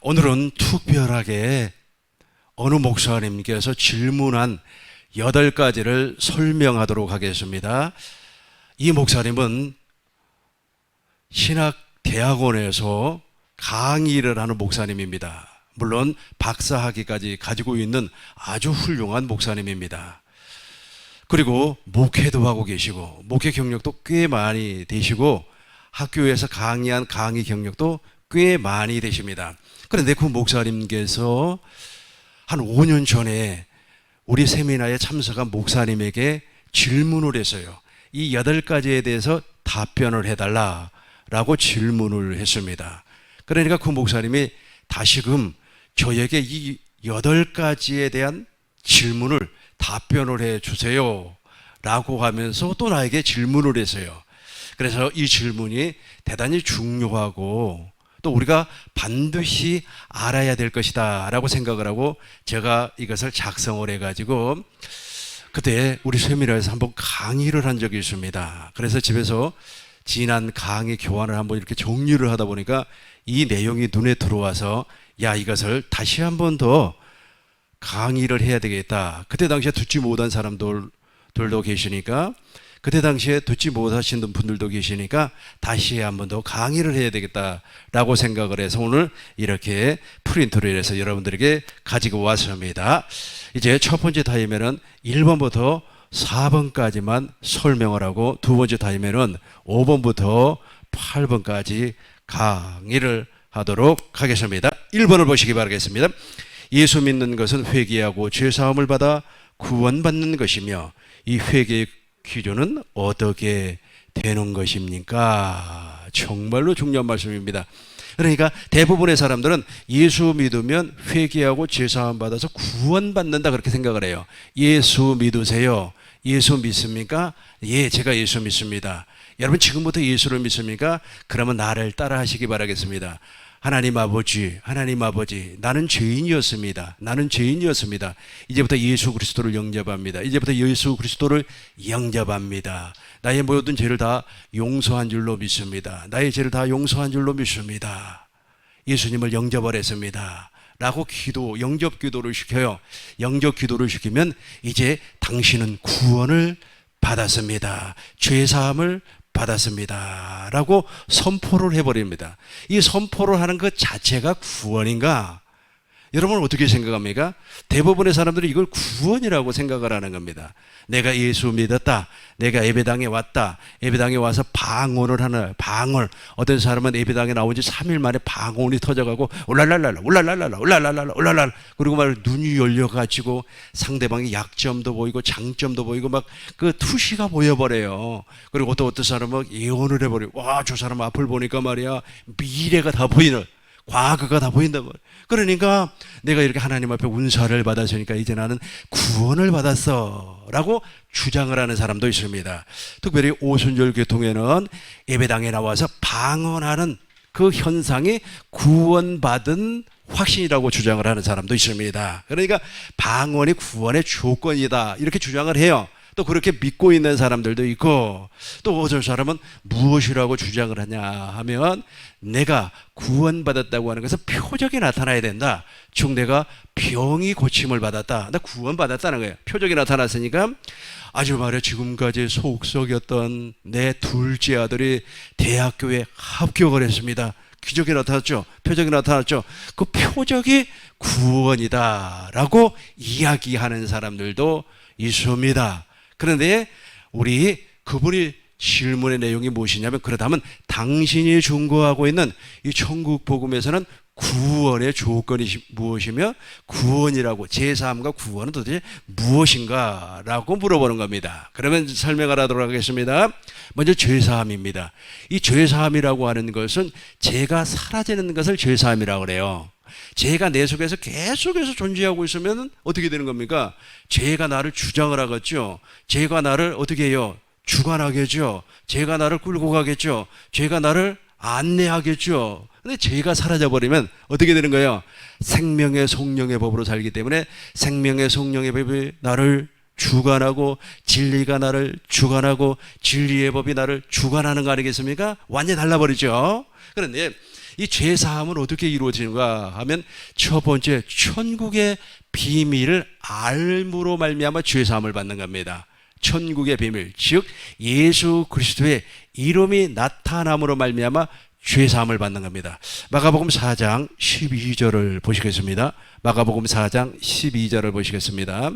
오늘은 특별하게 어느 목사님께서 질문한 8가지를 설명하도록 하겠습니다. 이 목사님은 신학대학원에서 강의를 하는 목사님입니다. 물론 박사학위까지 가지고 있는 아주 훌륭한 목사님입니다. 그리고 목회도 하고 계시고 목회 경력도 꽤 많이 되시고 학교에서 강의한 강의 경력도 꽤 많이 되십니다. 그런데 그 목사님께서 한 5년 전에 우리 세미나에 참석한 목사님에게 질문을 했어요. 이 8가지에 대해서 답변을 해달라라고 질문을 했습니다. 그러니까 그 목사님이 다시금 저에게 이 8가지에 대한 질문을 답변을 해 주세요 라고 하면서 또 나에게 질문을 했어요. 그래서 이 질문이 대단히 중요하고 또 우리가 반드시 알아야 될 것이다 라고 생각을 하고 제가 이것을 작성을 해가지고 그때 우리 세미나에서 한번 강의를 한 적이 있습니다. 그래서 집에서 지난 강의 교환을 한번 이렇게 정리를 하다 보니까 이 내용이 눈에 들어와서 야, 이것을 다시 한번 더 강의를 해야 되겠다. 그때 당시에 듣지 못한 사람들도 계시니까 그때 당시에 듣지 못하시는 분들도 계시니까 다시 한번 더 강의를 해야 되겠다라고 생각을 해서 오늘 이렇게 프린트를 해서 여러분들에게 가지고 왔습니다. 이제 첫 번째 타임에는 1번부터 4번까지만 설명을 하고 두 번째 타임에는 5번부터 8번까지 강의를 하도록 하겠습니다. 1번을 보시기 바라겠습니다. 예수 믿는 것은 회개하고 죄사함을 받아 구원받는 것이며 이 회개의 기준은 어떻게 되는 것입니까? 정말로 중요한 말씀입니다. 그러니까 대부분의 사람들은 예수 믿으면 회개하고 죄사함 받아서 구원받는다 그렇게 생각을 해요. 예수 믿으세요. 예수 믿습니까? 예, 제가 예수 믿습니다. 여러분 지금부터 예수를 믿습니까? 그러면 나를 따라 하시기 바라겠습니다. 하나님 아버지, 나는 죄인이었습니다. 이제부터 예수 그리스도를 영접합니다. 나의 모든 죄를 다 용서한 줄로 믿습니다. 예수님을 영접을 했습니다. 라고 영접 기도를 시켜요. 영접 기도를 시키면 이제 당신은 구원을 받았습니다. 죄사함을 받았습니다. 라고 선포를 해버립니다. 이 선포를 하는 것 자체가 구원인가? 여러분은 어떻게 생각합니까? 대부분의 사람들이 이걸 구원이라고 생각을 하는 겁니다. 내가 예수 믿었다. 내가 예배당에 왔다. 예배당에 와서 방언을 하는 방언. 어떤 사람은 예배당에 나온 지 3일 만에 방언이 터져가고 울랄랄랄라 그리고 막 눈이 열려가지고 상대방의 약점도 보이고 장점도 보이고 막 그 투시가 보여버려요. 그리고 또 어떤 사람은 예언을 해버려요. 와, 저 사람 앞을 보니까 말이야 미래가 다 보이는 과거가 다 보인다 말이야. 그러니까 내가 이렇게 하나님 앞에 은사를 받았으니까 이제 나는 구원을 받았어 라고 주장을 하는 사람도 있습니다. 특별히 오순절 교통에는 예배당에 나와서 방언하는 그 현상이 구원받은 확신이라고 주장을 하는 사람도 있습니다. 그러니까 방언이 구원의 조건이다 이렇게 주장을 해요. 또 그렇게 믿고 있는 사람들도 있고 또 어떤 사람은 무엇이라고 주장을 하냐 하면 내가 구원받았다고 하는 것은 표적이 나타나야 된다. 즉 내가 병이 고침을 받았다. 나 구원받았다는 거예요. 표적이 나타났으니까 아주 말해 지금까지 속썩였던 내 둘째 아들이 대학교에 합격을 했습니다. 기적이 나타났죠. 표적이 나타났죠. 그 표적이 구원이다 라고 이야기하는 사람들도 있습니다. 그런데 우리 그분이 질문의 내용이 무엇이냐면 그렇다면 당신이 중고하고 있는 이 천국 복음에서는 구원의 조건이 무엇이며 구원이라고 제사함과 구원은 도대체 무엇인가 라고 물어보는 겁니다. 그러면 설명을 하도록 하겠습니다. 먼저 죄사함입니다. 이 죄사함이라고 하는 것은 죄가 사라지는 것을 죄사함이라고 그래요. 죄가 내 속에서 계속해서 존재하고 있으면 어떻게 되는 겁니까? 죄가 나를 주장을 하겠죠. 죄가 나를 어떻게 해요? 주관하겠죠. 죄가 나를 끌고 가겠죠. 죄가 나를 안내하겠죠. 근데 죄가 사라져버리면 어떻게 되는 거예요? 생명의 성령의 법으로 살기 때문에 생명의 성령의 법이 나를 주관하고 진리가 나를 주관하고 진리의 법이 나를 주관하는 거 아니겠습니까? 완전히 달라버리죠. 그런데 이 죄사함은 어떻게 이루어지는가 하면 첫 번째, 천국의 비밀을 알므로 말미암아 죄사함을 받는 겁니다. 천국의 비밀, 즉 예수 그리스도의 이름이 나타남으로 말미암아 죄사함을 받는 겁니다. 마가복음 4장 12절을 보시겠습니다. 마가복음 4장 12절을 보시겠습니다.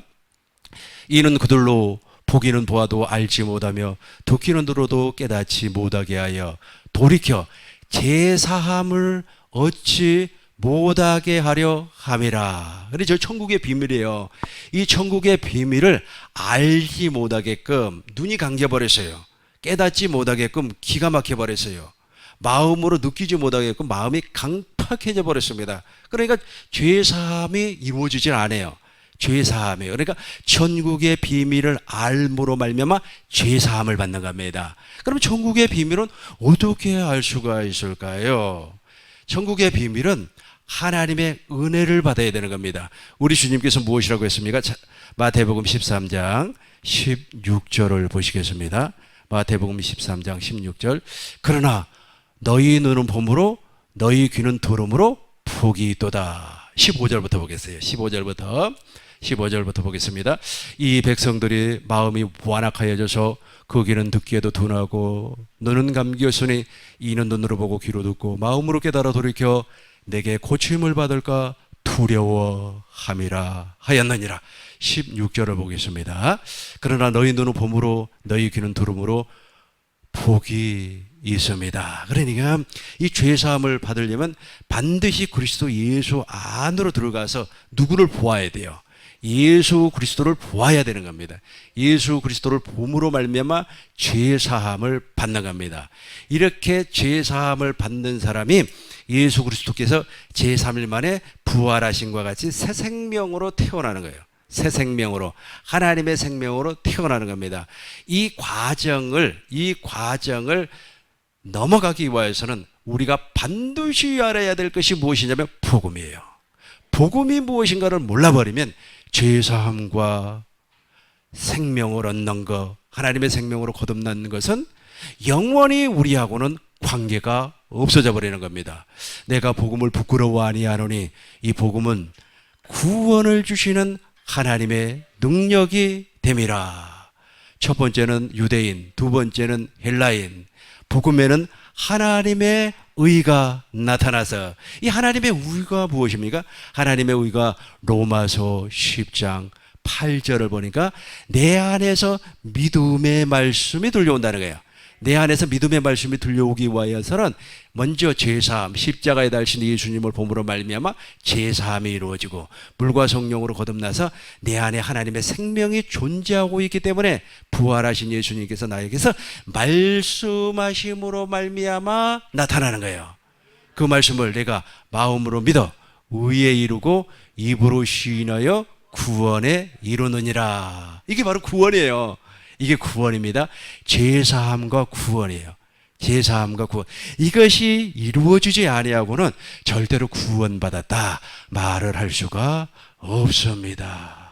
이는 그들로 보기는 보아도 알지 못하며 듣기는 들어도 깨닫지 못하게 하여 돌이켜 제사함을 얻지 못하게 하려 함이라. 그래, 저 천국의 비밀이에요. 이 천국의 비밀을 알지 못하게끔 눈이 감겨버렸어요. 깨닫지 못하게끔 기가 막혀버렸어요. 마음으로 느끼지 못하게끔 마음이 강팍해져 버렸습니다. 그러니까 죄사함이 이루어지질 않아요. 죄사함이에요. 그러니까 천국의 비밀을 알므로 말미암아 죄사함을 받는 겁니다. 그럼 천국의 비밀은 어떻게 알 수가 있을까요? 천국의 비밀은 하나님의 은혜를 받아야 되는 겁니다. 우리 주님께서 무엇이라고 했습니까? 마태복음 13장 16절을 보시겠습니다. 마태복음 13장 16절. 그러나 너희 눈은 봄으로 너희 귀는 들음으로 복이 있도다. 15절부터 보겠어요. 15절부터 보겠습니다. 이 백성들이 마음이 완악하여져서 그 귀는 듣기에도 둔하고 눈은 감기었으니 이는 눈으로 보고 귀로 듣고 마음으로 깨달아 돌이켜 내게 고침을 받을까 두려워함이라 하였느니라. 16절을 보겠습니다. 그러나 너희 눈은 봄으로 너희 귀는 들음으로 복이 있습니다. 그러니까 이 죄사함을 받으려면 반드시 그리스도 예수 안으로 들어가서 누구를 보아야 돼요? 예수 그리스도를 보아야 되는 겁니다. 예수 그리스도를 봄으로 말미암아 죄사함을 받는 겁니다. 이렇게 죄사함을 받는 사람이 예수 그리스도께서 제3일 만에 부활하신과 같이 새 생명으로 태어나는 거예요. 새 생명으로, 하나님의 생명으로 태어나는 겁니다. 이 과정을 넘어가기 위해서는 우리가 반드시 알아야 될 것이 무엇이냐면 복음이에요. 복음이 무엇인가를 몰라버리면 죄사함과 생명을 얻는 것, 하나님의 생명으로 거듭나는 것은 영원히 우리하고는 관계가 없어져 버리는 겁니다. 내가 복음을 부끄러워 아니하노니 이 복음은 구원을 주시는 하나님의 능력이 됨이라. 첫 번째는 유대인, 두 번째는 헬라인. 복음에는 하나님의 의가 나타나서, 이 하나님의 의가 무엇입니까? 하나님의 의가 로마서 10장 8절을 보니까 내 안에서 믿음의 말씀이 들려온다는 거예요. 내 안에서 믿음의 말씀이 들려오기 위해서는 먼저 제사함, 십자가에 달신 예수님을 봄으로 말미암아 제사함이 이루어지고 물과 성령으로 거듭나서 내 안에 하나님의 생명이 존재하고 있기 때문에 부활하신 예수님께서 나에게서 말씀하심으로 말미암아 나타나는 거예요. 그 말씀을 내가 마음으로 믿어 의에 이루고 입으로 시인하여 구원에 이루느니라. 이게 바로 구원이에요. 이게 구원입니다. 제사함과 구원이에요. 제사함과 구원. 이것이 이루어지지 아니하고는 절대로 구원받았다 말을 할 수가 없습니다.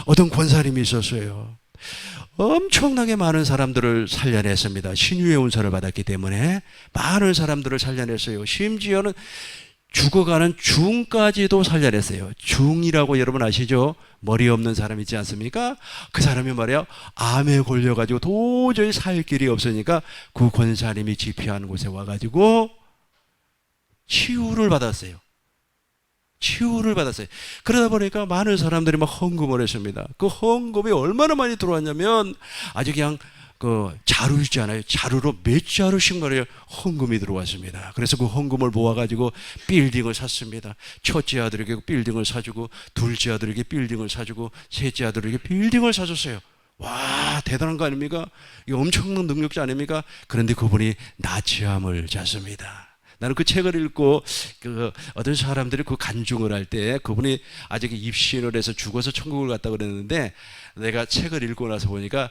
어떤 권사님이 있었어요. 엄청나게 많은 사람들을 살려냈습니다. 신유의 은사를 받았기 때문에 많은 사람들을 살려냈어요. 심지어는 죽어가는 중까지도 살려냈어요. 중이라고 여러분 아시죠? 머리 없는 사람 있지 않습니까? 그 사람이 말이야 암에 걸려가지고 도저히 살 길이 없으니까 그 권사님이 집회하는 곳에 와가지고 치유를 받았어요. 치유를 받았어요. 그러다 보니까 많은 사람들이 막 헌금을 했습니다. 그 헌금이 얼마나 많이 들어왔냐면 아주 그냥 그 자루 있잖아요. 자루로 몇 자루씩 말이에요. 헌금이 들어왔습니다. 그래서 그 헌금을 모아가지고 빌딩을 샀습니다. 첫째 아들에게 빌딩을 사주고 둘째 아들에게 빌딩을 사주고 셋째 아들에게 빌딩을 사줬어요. 와, 대단한 거 아닙니까? 이 엄청난 능력자 아닙니까? 그런데 그분이 나치함을 잤습니다. 나는 그 책을 읽고 그 어떤 사람들이 그 간증을 할 때 그분이 아직 입신을 해서 죽어서 천국을 갔다 그랬는데 내가 책을 읽고 나서 보니까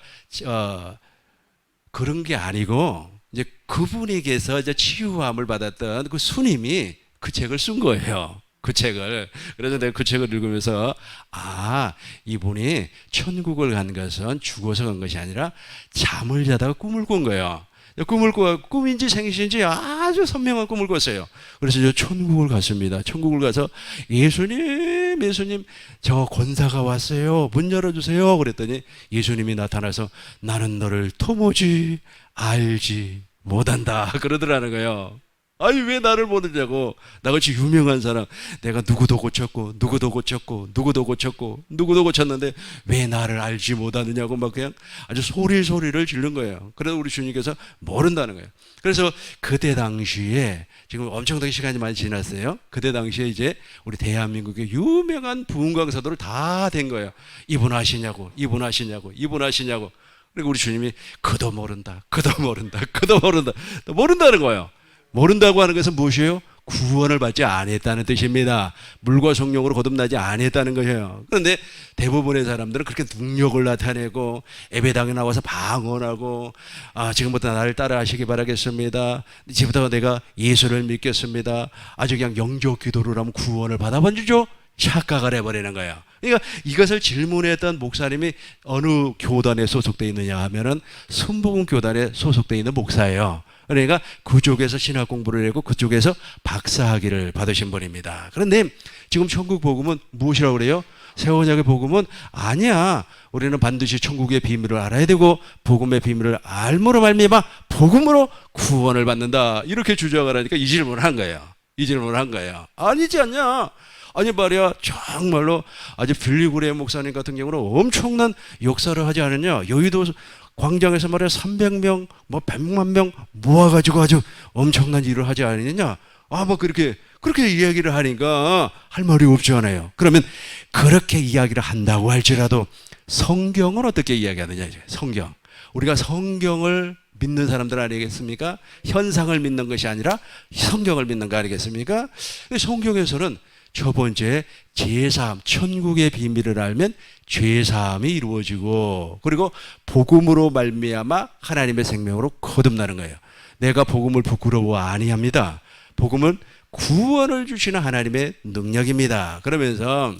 그런 게 아니고 이제 그분에게서 이제 치유함을 받았던 그 스님이 그 책을 쓴 거예요. 그 책을. 그래서 내가 그 책을 읽으면서 이분이 천국을 간 것은 죽어서 간 것이 아니라 잠을 자다가 꿈을 꾼 거예요. 꿈을 꿔 꿈인지 생신인지 아주 선명한 꿈을 꿨어요. 그래서 저 천국을 갔습니다. 천국을 가서 예수님 저 권사가 왔어요. 문 열어주세요. 그랬더니 예수님이 나타나서 나는 너를 도무지 알지 못한다 그러더라는 거예요. 아니 왜 나를 모르냐고. 나같이 유명한 사람 내가 누구도 고쳤고 누구도 고쳤고 누구도 고쳤고 누구도 고쳤는데 왜 나를 알지 못하느냐고 막 그냥 아주 소리를 지른 거예요. 그래서 우리 주님께서 모른다는 거예요. 그래서 그때 당시에 지금 엄청나게 시간이 많이 지났어요. 그때 당시에 이제 우리 대한민국의 유명한 부흥 강사들을 다 된 거예요. 이분 아시냐고 이분 아시냐고 이분 아시냐고. 그리고 우리 주님이 그도 모른다 그도 모른다 그도 모른다 모른다는 거예요. 모른다고 하는 것은 무엇이에요? 구원을 받지 않았다는 뜻입니다. 물과 성령으로 거듭나지 않았다는 것이에요. 그런데 대부분의 사람들은 그렇게 능력을 나타내고 예배당에 나와서 방언하고 지금부터 나를 따라하시기 바라겠습니다. 이제부터 내가 예수를 믿겠습니다. 아주 그냥 영적 기도를 하면 구원을 받아본주죠. 착각을 해버리는 거예요. 그러니까 이것을 질문했던 목사님이 어느 교단에 소속되어 있느냐 하면은 순복음 교단에 소속되어 있는 목사예요. 그러니까 그쪽에서 신학 공부를 하고 그쪽에서 박사학위를 받으신 분입니다. 그런데 지금 천국 복음은 무엇이라고 그래요? 새 언약의 복음은 아니야. 우리는 반드시 천국의 비밀을 알아야 되고 복음의 비밀을 알므로 말미암아 복음으로 구원을 받는다. 이렇게 주장을 하니까 이 질문을 한 거예요. 이 질문을 한 거예요. 아니지 않냐? 아니 말이야 정말로 아주 빌리그레 목사님 같은 경우는 엄청난 역사를 하지 않았냐? 여의도 광장에서 말이야 300명 뭐 100만 명 모아가지고 아주 엄청난 일을 하지 않느냐? 뭐 그렇게 이야기를 하니까 할 말이 없잖아요. 그러면 그렇게 이야기를 한다고 할지라도 성경은 어떻게 이야기하느냐? 이제 성경, 우리가 성경을 믿는 사람들 아니겠습니까? 현상을 믿는 것이 아니라 성경을 믿는 거 아니겠습니까? 성경에서는 첫 번째 제사함, 천국의 비밀을 알면 죄사함이 이루어지고 그리고 복음으로 말미암아 하나님의 생명으로 거듭나는 거예요. 내가 복음을 부끄러워 아니합니다. 복음은 구원을 주시는 하나님의 능력입니다. 그러면서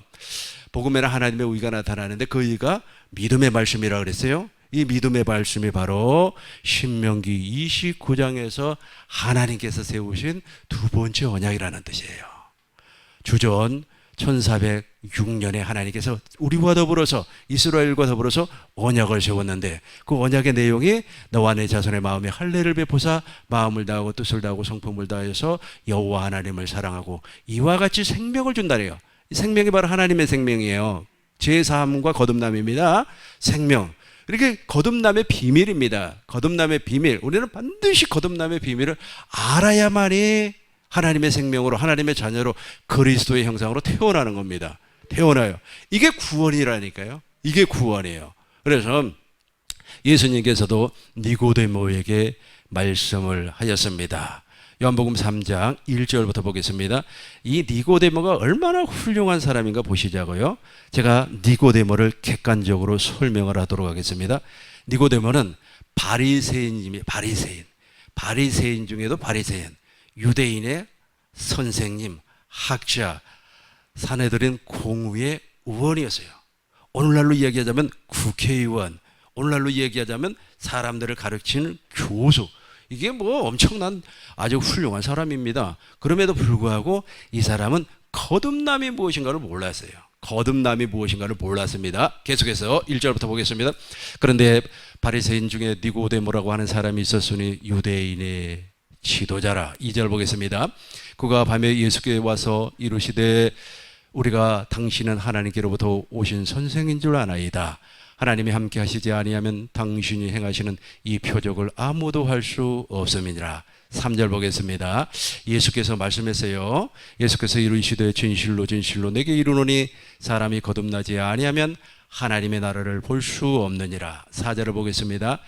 복음에는 하나님의 의가 나타나는데 그 의가 믿음의 말씀이라고 그랬어요. 이 믿음의 말씀이 바로 신명기 29장에서 하나님께서 세우신 두 번째 언약이라는 뜻이에요. 주전 1406년에 하나님께서 우리와 더불어서 이스라엘과 더불어서 언약을 세웠는데 그 언약의 내용이 너와 내 자손의 마음에 할례를 베푸사 마음을 다하고 뜻을 다하고 성품을 다해서 여호와 하나님을 사랑하고 이와 같이 생명을 준다래요. 이 생명이 바로 하나님의 생명이에요. 제사함과 거듭남입니다. 생명. 이렇게 거듭남의 비밀입니다. 거듭남의 비밀. 우리는 반드시 거듭남의 비밀을 알아야만이 하나님의 생명으로 하나님의 자녀로 그리스도의 형상으로 태어나는 겁니다. 태어나요. 이게 구원이라니까요. 이게 구원이에요. 그래서 예수님께서도 니고데모에게 말씀을 하셨습니다. 요한복음 3장 1절부터 보겠습니다. 이 니고데모가 얼마나 훌륭한 사람인가 보시자고요. 제가 니고데모를 객관적으로 설명을 하도록 하겠습니다. 니고데모는 바리새인입니다. 바리새인 중에도 바리새인. 유대인의 선생님, 학자, 사내들인 공의의 의원이었어요. 오늘날로 이야기하자면 국회의원, 오늘날로 이야기하자면 사람들을 가르치는 교수. 이게 뭐 엄청난 아주 훌륭한 사람입니다. 그럼에도 불구하고 이 사람은 거듭남이 무엇인가를 몰랐어요. 거듭남이 무엇인가를 몰랐습니다. 계속해서 1절부터 보겠습니다. 그런데 바리새인 중에 니고데모라고 하는 사람이 있었으니 유대인의 지도자라. 2절 보겠습니다. 그가 밤에 예수께 와서 이르시되 우리가 당신은 하나님께로부터 오신 선생인 줄 아나이다. 하나님이 함께 하시지 아니하면 당신이 행하시는 이 표적을 아무도 할 수 없음이니라. 3절 보겠습니다. 예수께서 말씀했어요. 예수께서 이르시되 진실로 진실로 내게 이르노니 사람이 거듭나지 아니하면 하나님의 나라를 볼 수 없느니라. 4절을 보겠습니다.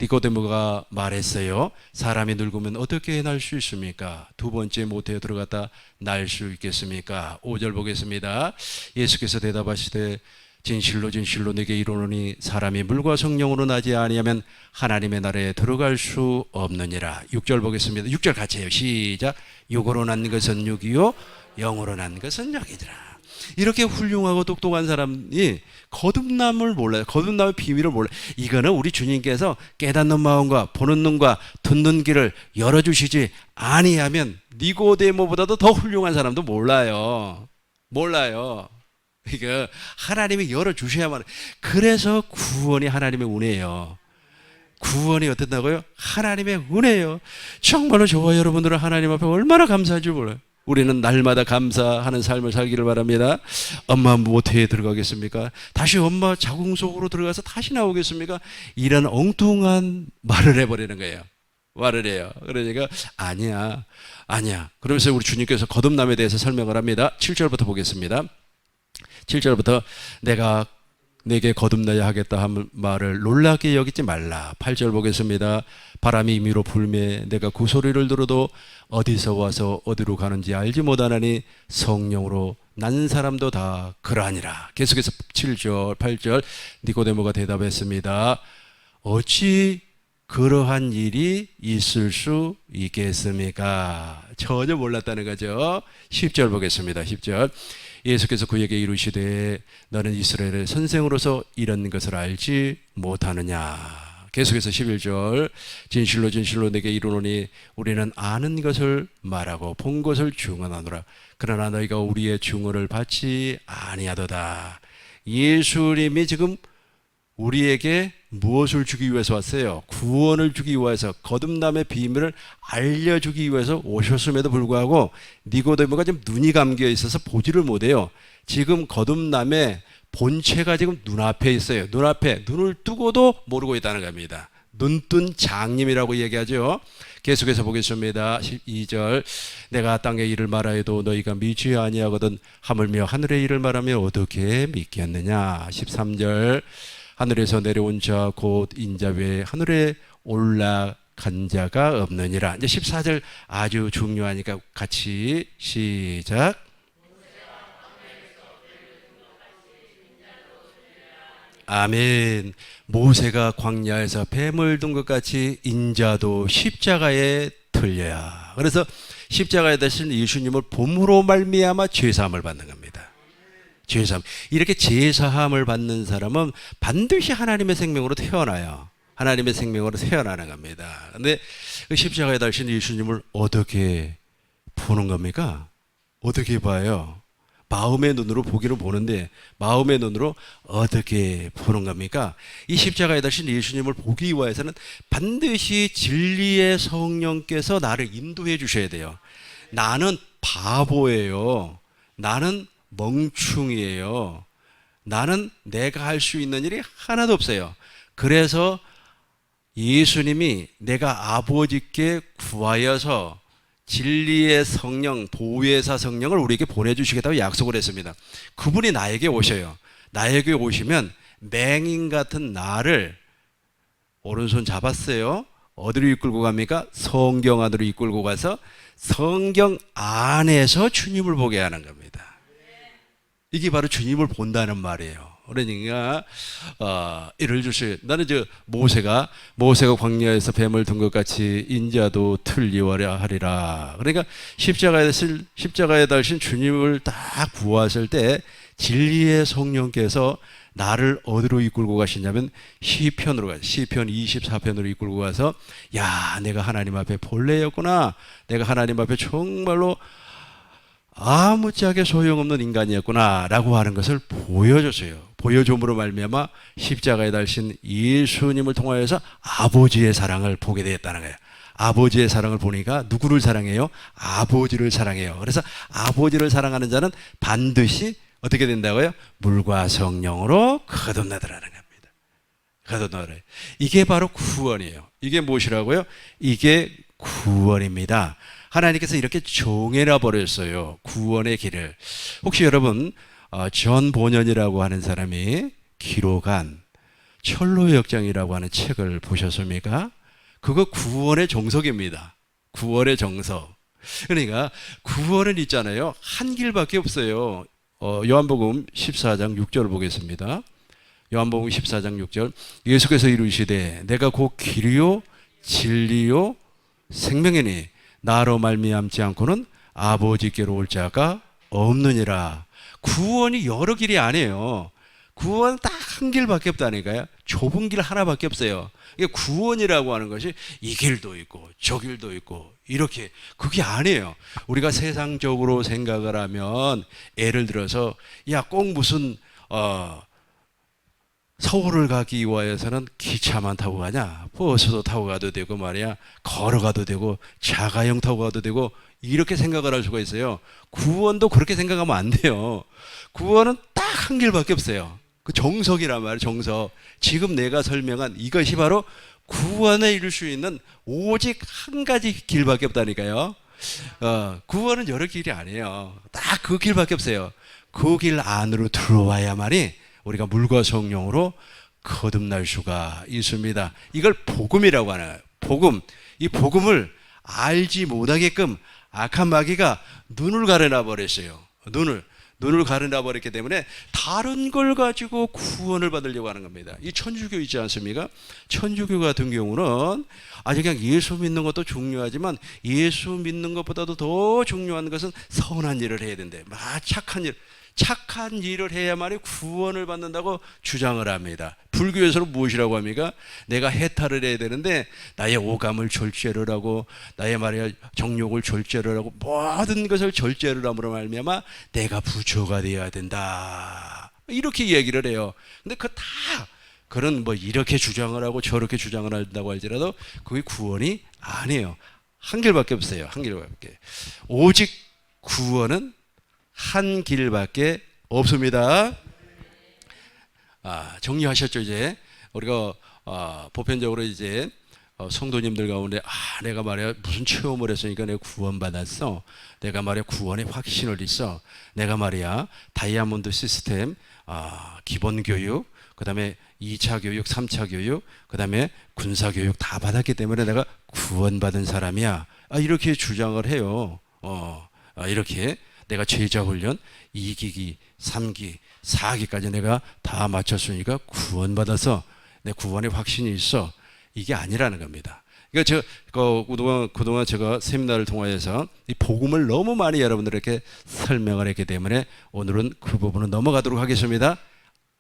니고데모가 말했어요. 사람이 늙으면 어떻게 날 수 있습니까? 두 번째 모태에 들어갔다 날 수 있겠습니까? 5절 보겠습니다. 예수께서 대답하시되 진실로 진실로 내게 이르노니 사람이 물과 성령으로 나지 아니하면 하나님의 나라에 들어갈 수 없느니라. 6절 보겠습니다. 6절 같이 해요. 시작. 육으로 난 것은 육이요 영으로 난 것은 영이더라. 이렇게 훌륭하고 똑똑한 사람이 거듭남을 몰라요. 거듭남의 비밀을 몰라요. 이거는 우리 주님께서 깨닫는 마음과 보는 눈과 듣는 귀를 열어주시지 아니하면 니고데모보다도 더 훌륭한 사람도 몰라요. 이거 하나님이 열어주셔야만. 그래서 구원이 하나님의 은혜예요. 구원이 어떻다고요? 하나님의 은혜예요. 정말로 저와 여러분들은 하나님 앞에 얼마나 감사할 줄 몰라요. 우리는 날마다 감사하는 삶을 살기를 바랍니다. 엄마 모태에 들어가겠습니까? 다시 엄마 자궁 속으로 들어가서 다시 나오겠습니까? 이런 엉뚱한 말을 해버리는 거예요. 말을 해요. 그러니까 아니야. 그러면서 우리 주님께서 거듭남에 대해서 설명을 합니다. 7절부터 보겠습니다. 7절부터 내가 내게 거듭나야 하겠다 한 말을 놀랍게 여기지 말라. 8절 보겠습니다. 바람이 임의로 불매 내가 그 소리를 들어도 어디서 와서 어디로 가는지 알지 못하나니 성령으로 난 사람도 다 그러하니라. 계속해서 7절 8절 니고데모가 대답했습니다. 어찌 그러한 일이 있을 수 있겠습니까? 전혀 몰랐다는 거죠. 10절 보겠습니다. 10절 예수께서 그에게 이르시되 너는 이스라엘의 선생으로서 이런 것을 알지 못하느냐. 계속해서 11절 진실로 진실로 내게 이르노니 우리는 아는 것을 말하고 본 것을 증언하노라. 그러나 너희가 우리의 증언을 받지 아니하도다. 예수님이 지금 우리에게 무엇을 주기 위해서 왔어요? 구원을 주기 위해서, 거듭남의 비밀을 알려주기 위해서 오셨음에도 불구하고 니고데모가 지금 눈이 감겨 있어서 보지를 못해요. 지금 거듭남의 본체가 지금 눈앞에 있어요. 눈앞에 눈을 뜨고도 모르고 있다는 겁니다. 눈뜬 장님이라고 얘기하죠. 계속해서 보겠습니다. 12절 내가 땅의 일을 말하여도 너희가 믿지 아니하거든 하물며 하늘의 일을 말하며 어떻게 믿겠느냐. 13절 하늘에서 내려온 자 곧 인자 외에 하늘에 올라간 자가 없느니라. 이제 14절 아주 중요하니까 같이 시작. 아멘. 모세가 광야에서 뱀을 둔 것 같이 인자도 십자가에 들려야. 그래서 십자가에 대신 예수님을 봄으로 말미암아 죄사함을 받는 겁니다. 죄사함. 이렇게 죄사함을 받는 사람은 반드시 하나님의 생명으로 태어나요. 하나님의 생명으로 태어나는 겁니다. 근데 그 십자가에 달신 예수님을 어떻게 보는 겁니까? 어떻게 봐요? 마음의 눈으로 보기를 보는데 마음의 눈으로 어떻게 보는 겁니까? 이 십자가에 달신 예수님을 보기 위해서는 반드시 진리의 성령께서 나를 인도해 주셔야 돼요. 나는 바보예요. 나는 멍충이에요. 나는 내가 할 수 있는 일이 하나도 없어요. 그래서 예수님이 내가 아버지께 구하여서 진리의 성령, 보혜사 성령을 우리에게 보내주시겠다고 약속을 했습니다. 그분이 나에게 오셔요. 나에게 오시면 맹인 같은 나를 오른손 잡았어요. 어디로 이끌고 갑니까? 성경 안으로 이끌고 가서 성경 안에서 주님을 보게 하는 겁니다. 이게 바로 주님을 본다는 말이에요. 그러니까 예를 들어서 나는 모세가 광야에서 뱀을 둔 것 같이 인자도 틀리워야 하리라. 그러니까 십자가에 달신 주님을 딱 구하실 때 진리의 성령께서 나를 어디로 이끌고 가시냐면 시편으로 가요. 시편 24편으로 이끌고 가서 야, 내가 하나님 앞에 본래였구나. 내가 하나님 앞에 정말로 아무짝에 소용없는 인간이었구나 라고 하는 것을 보여줬어요. 보여줌으로 말미암아 십자가에 달신 예수님을 통하여서 아버지의 사랑을 보게 되었다는 거예요. 아버지의 사랑을 보니까 누구를 사랑해요? 아버지를 사랑해요. 그래서 아버지를 사랑하는 자는 반드시 어떻게 된다고요? 물과 성령으로 거듭나더라는 겁니다. 거듭나더라. 이게 바로 구원이에요. 이게 무엇이라고요? 이게 구원입니다. 하나님께서 이렇게 정해놔 버렸어요. 구원의 길을. 혹시 여러분 존 보년이라고 하는 사람이 기록한 철로의 역정이라고 하는 책을 보셨습니까? 그거 구원의 정석입니다. 구원의 정석. 그러니까 구원은 있잖아요. 한 길밖에 없어요. 요한복음 14장 6절을 보겠습니다. 요한복음 14장 6절. 예수께서 이르시되 내가 곧 길이요 진리요 생명이니 나로 말미암지 않고는 아버지께로 올 자가 없느니라. 구원이 여러 길이 아니에요. 구원은 딱 한 길밖에 없다니까요. 좁은 길 하나밖에 없어요. 이게 구원이라고 하는 것이 이 길도 있고 저 길도 있고 이렇게, 그게 아니에요. 우리가 세상적으로 생각을 하면, 예를 들어서 야 꼭 무슨 서울을 가기 위해서는 기차만 타고 가냐, 버스도 타고 가도 되고 말이야, 걸어가도 되고 자가용 타고 가도 되고, 이렇게 생각을 할 수가 있어요. 구원도 그렇게 생각하면 안 돼요. 구원은 딱 한 길밖에 없어요. 그 정석이란 말이에요. 정석. 지금 내가 설명한 이것이 바로 구원에 이룰 수 있는 오직 한 가지 길밖에 없다니까요. 구원은 여러 길이 아니에요. 딱 그 길밖에 없어요. 그 길 안으로 들어와야만이 우리가 물과 성령으로 거듭날 수가 있습니다. 이걸 복음이라고 하나요. 복음. 이 복음을 알지 못하게끔 악한 마귀가 눈을 가려놔 버렸어요. 눈을 가려놔 버렸기 때문에 다른 걸 가지고 구원을 받으려고 하는 겁니다. 이 천주교 있지 않습니까? 천주교 같은 경우는 아주 그냥 예수 믿는 것도 중요하지만 예수 믿는 것보다도 더 중요한 것은 선한 일을 해야 된대. 착한 일을 해야만이 구원을 받는다고 주장을 합니다. 불교에서는 무엇이라고 합니까? 내가 해탈을 해야 되는데 나의 오감을 절제를 하고 나의 말이야 정욕을 절제를 하고 모든 것을 절제를 함으로 말미암아 내가 부처가 되어야 된다, 이렇게 얘기를 해요. 근데 그런 뭐 이렇게 주장을 하고 저렇게 주장을 한다고 할지라도 그게 구원이 아니에요. 한 길밖에 없어요. 한 길밖에. 오직 구원은 한 길밖에 없습니다. 정리하셨죠? 이제 우리가 보편적으로 이제 성도님들 가운데 내가 말이야 무슨 체험을 했으니까 내가 구원받았어, 내가 말이야 구원의 확신을 있어, 내가 말이야 다이아몬드 시스템 기본 교육, 그 다음에 2차 교육, 3차 교육, 그 다음에 군사 교육 다 받았기 때문에 내가 구원받은 사람이야, 이렇게 주장을 해요. 이렇게 내가 제자 훈련 2기기, 3기, 4기까지 내가 다 마쳤으니까 구원받아서 내 구원의 확신이 있어. 이게 아니라는 겁니다. 그러니까 제가 그동안 제가 세미나를 통해서 이 복음을 너무 많이 여러분들에게 설명을 했기 때문에 오늘은 그 부분은 넘어가도록 하겠습니다.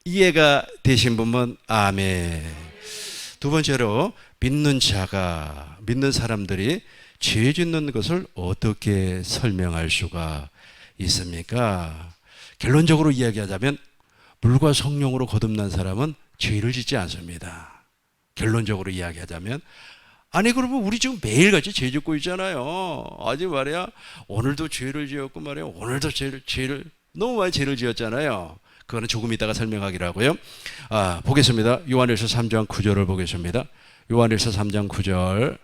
이해가 되신 분은 아멘. 두 번째로 믿는 사람들이 죄 짓는 것을 어떻게 설명할 수가 있습니까? 결론적으로 이야기하자면 물과 성령으로 거듭난 사람은 죄를 짓지 않습니다. 결론적으로 이야기하자면, 그러면 우리 지금 매일같이 죄 짓고 있잖아요. 아직 말이야 오늘도 죄를 지었고 말이야 오늘도 죄를 너무 많이 죄를 지었잖아요. 그거는 조금 이따가 설명하기로 하고요. 보겠습니다. 요한일서 3장 9절을 보겠습니다. 요한일서 3장 9절.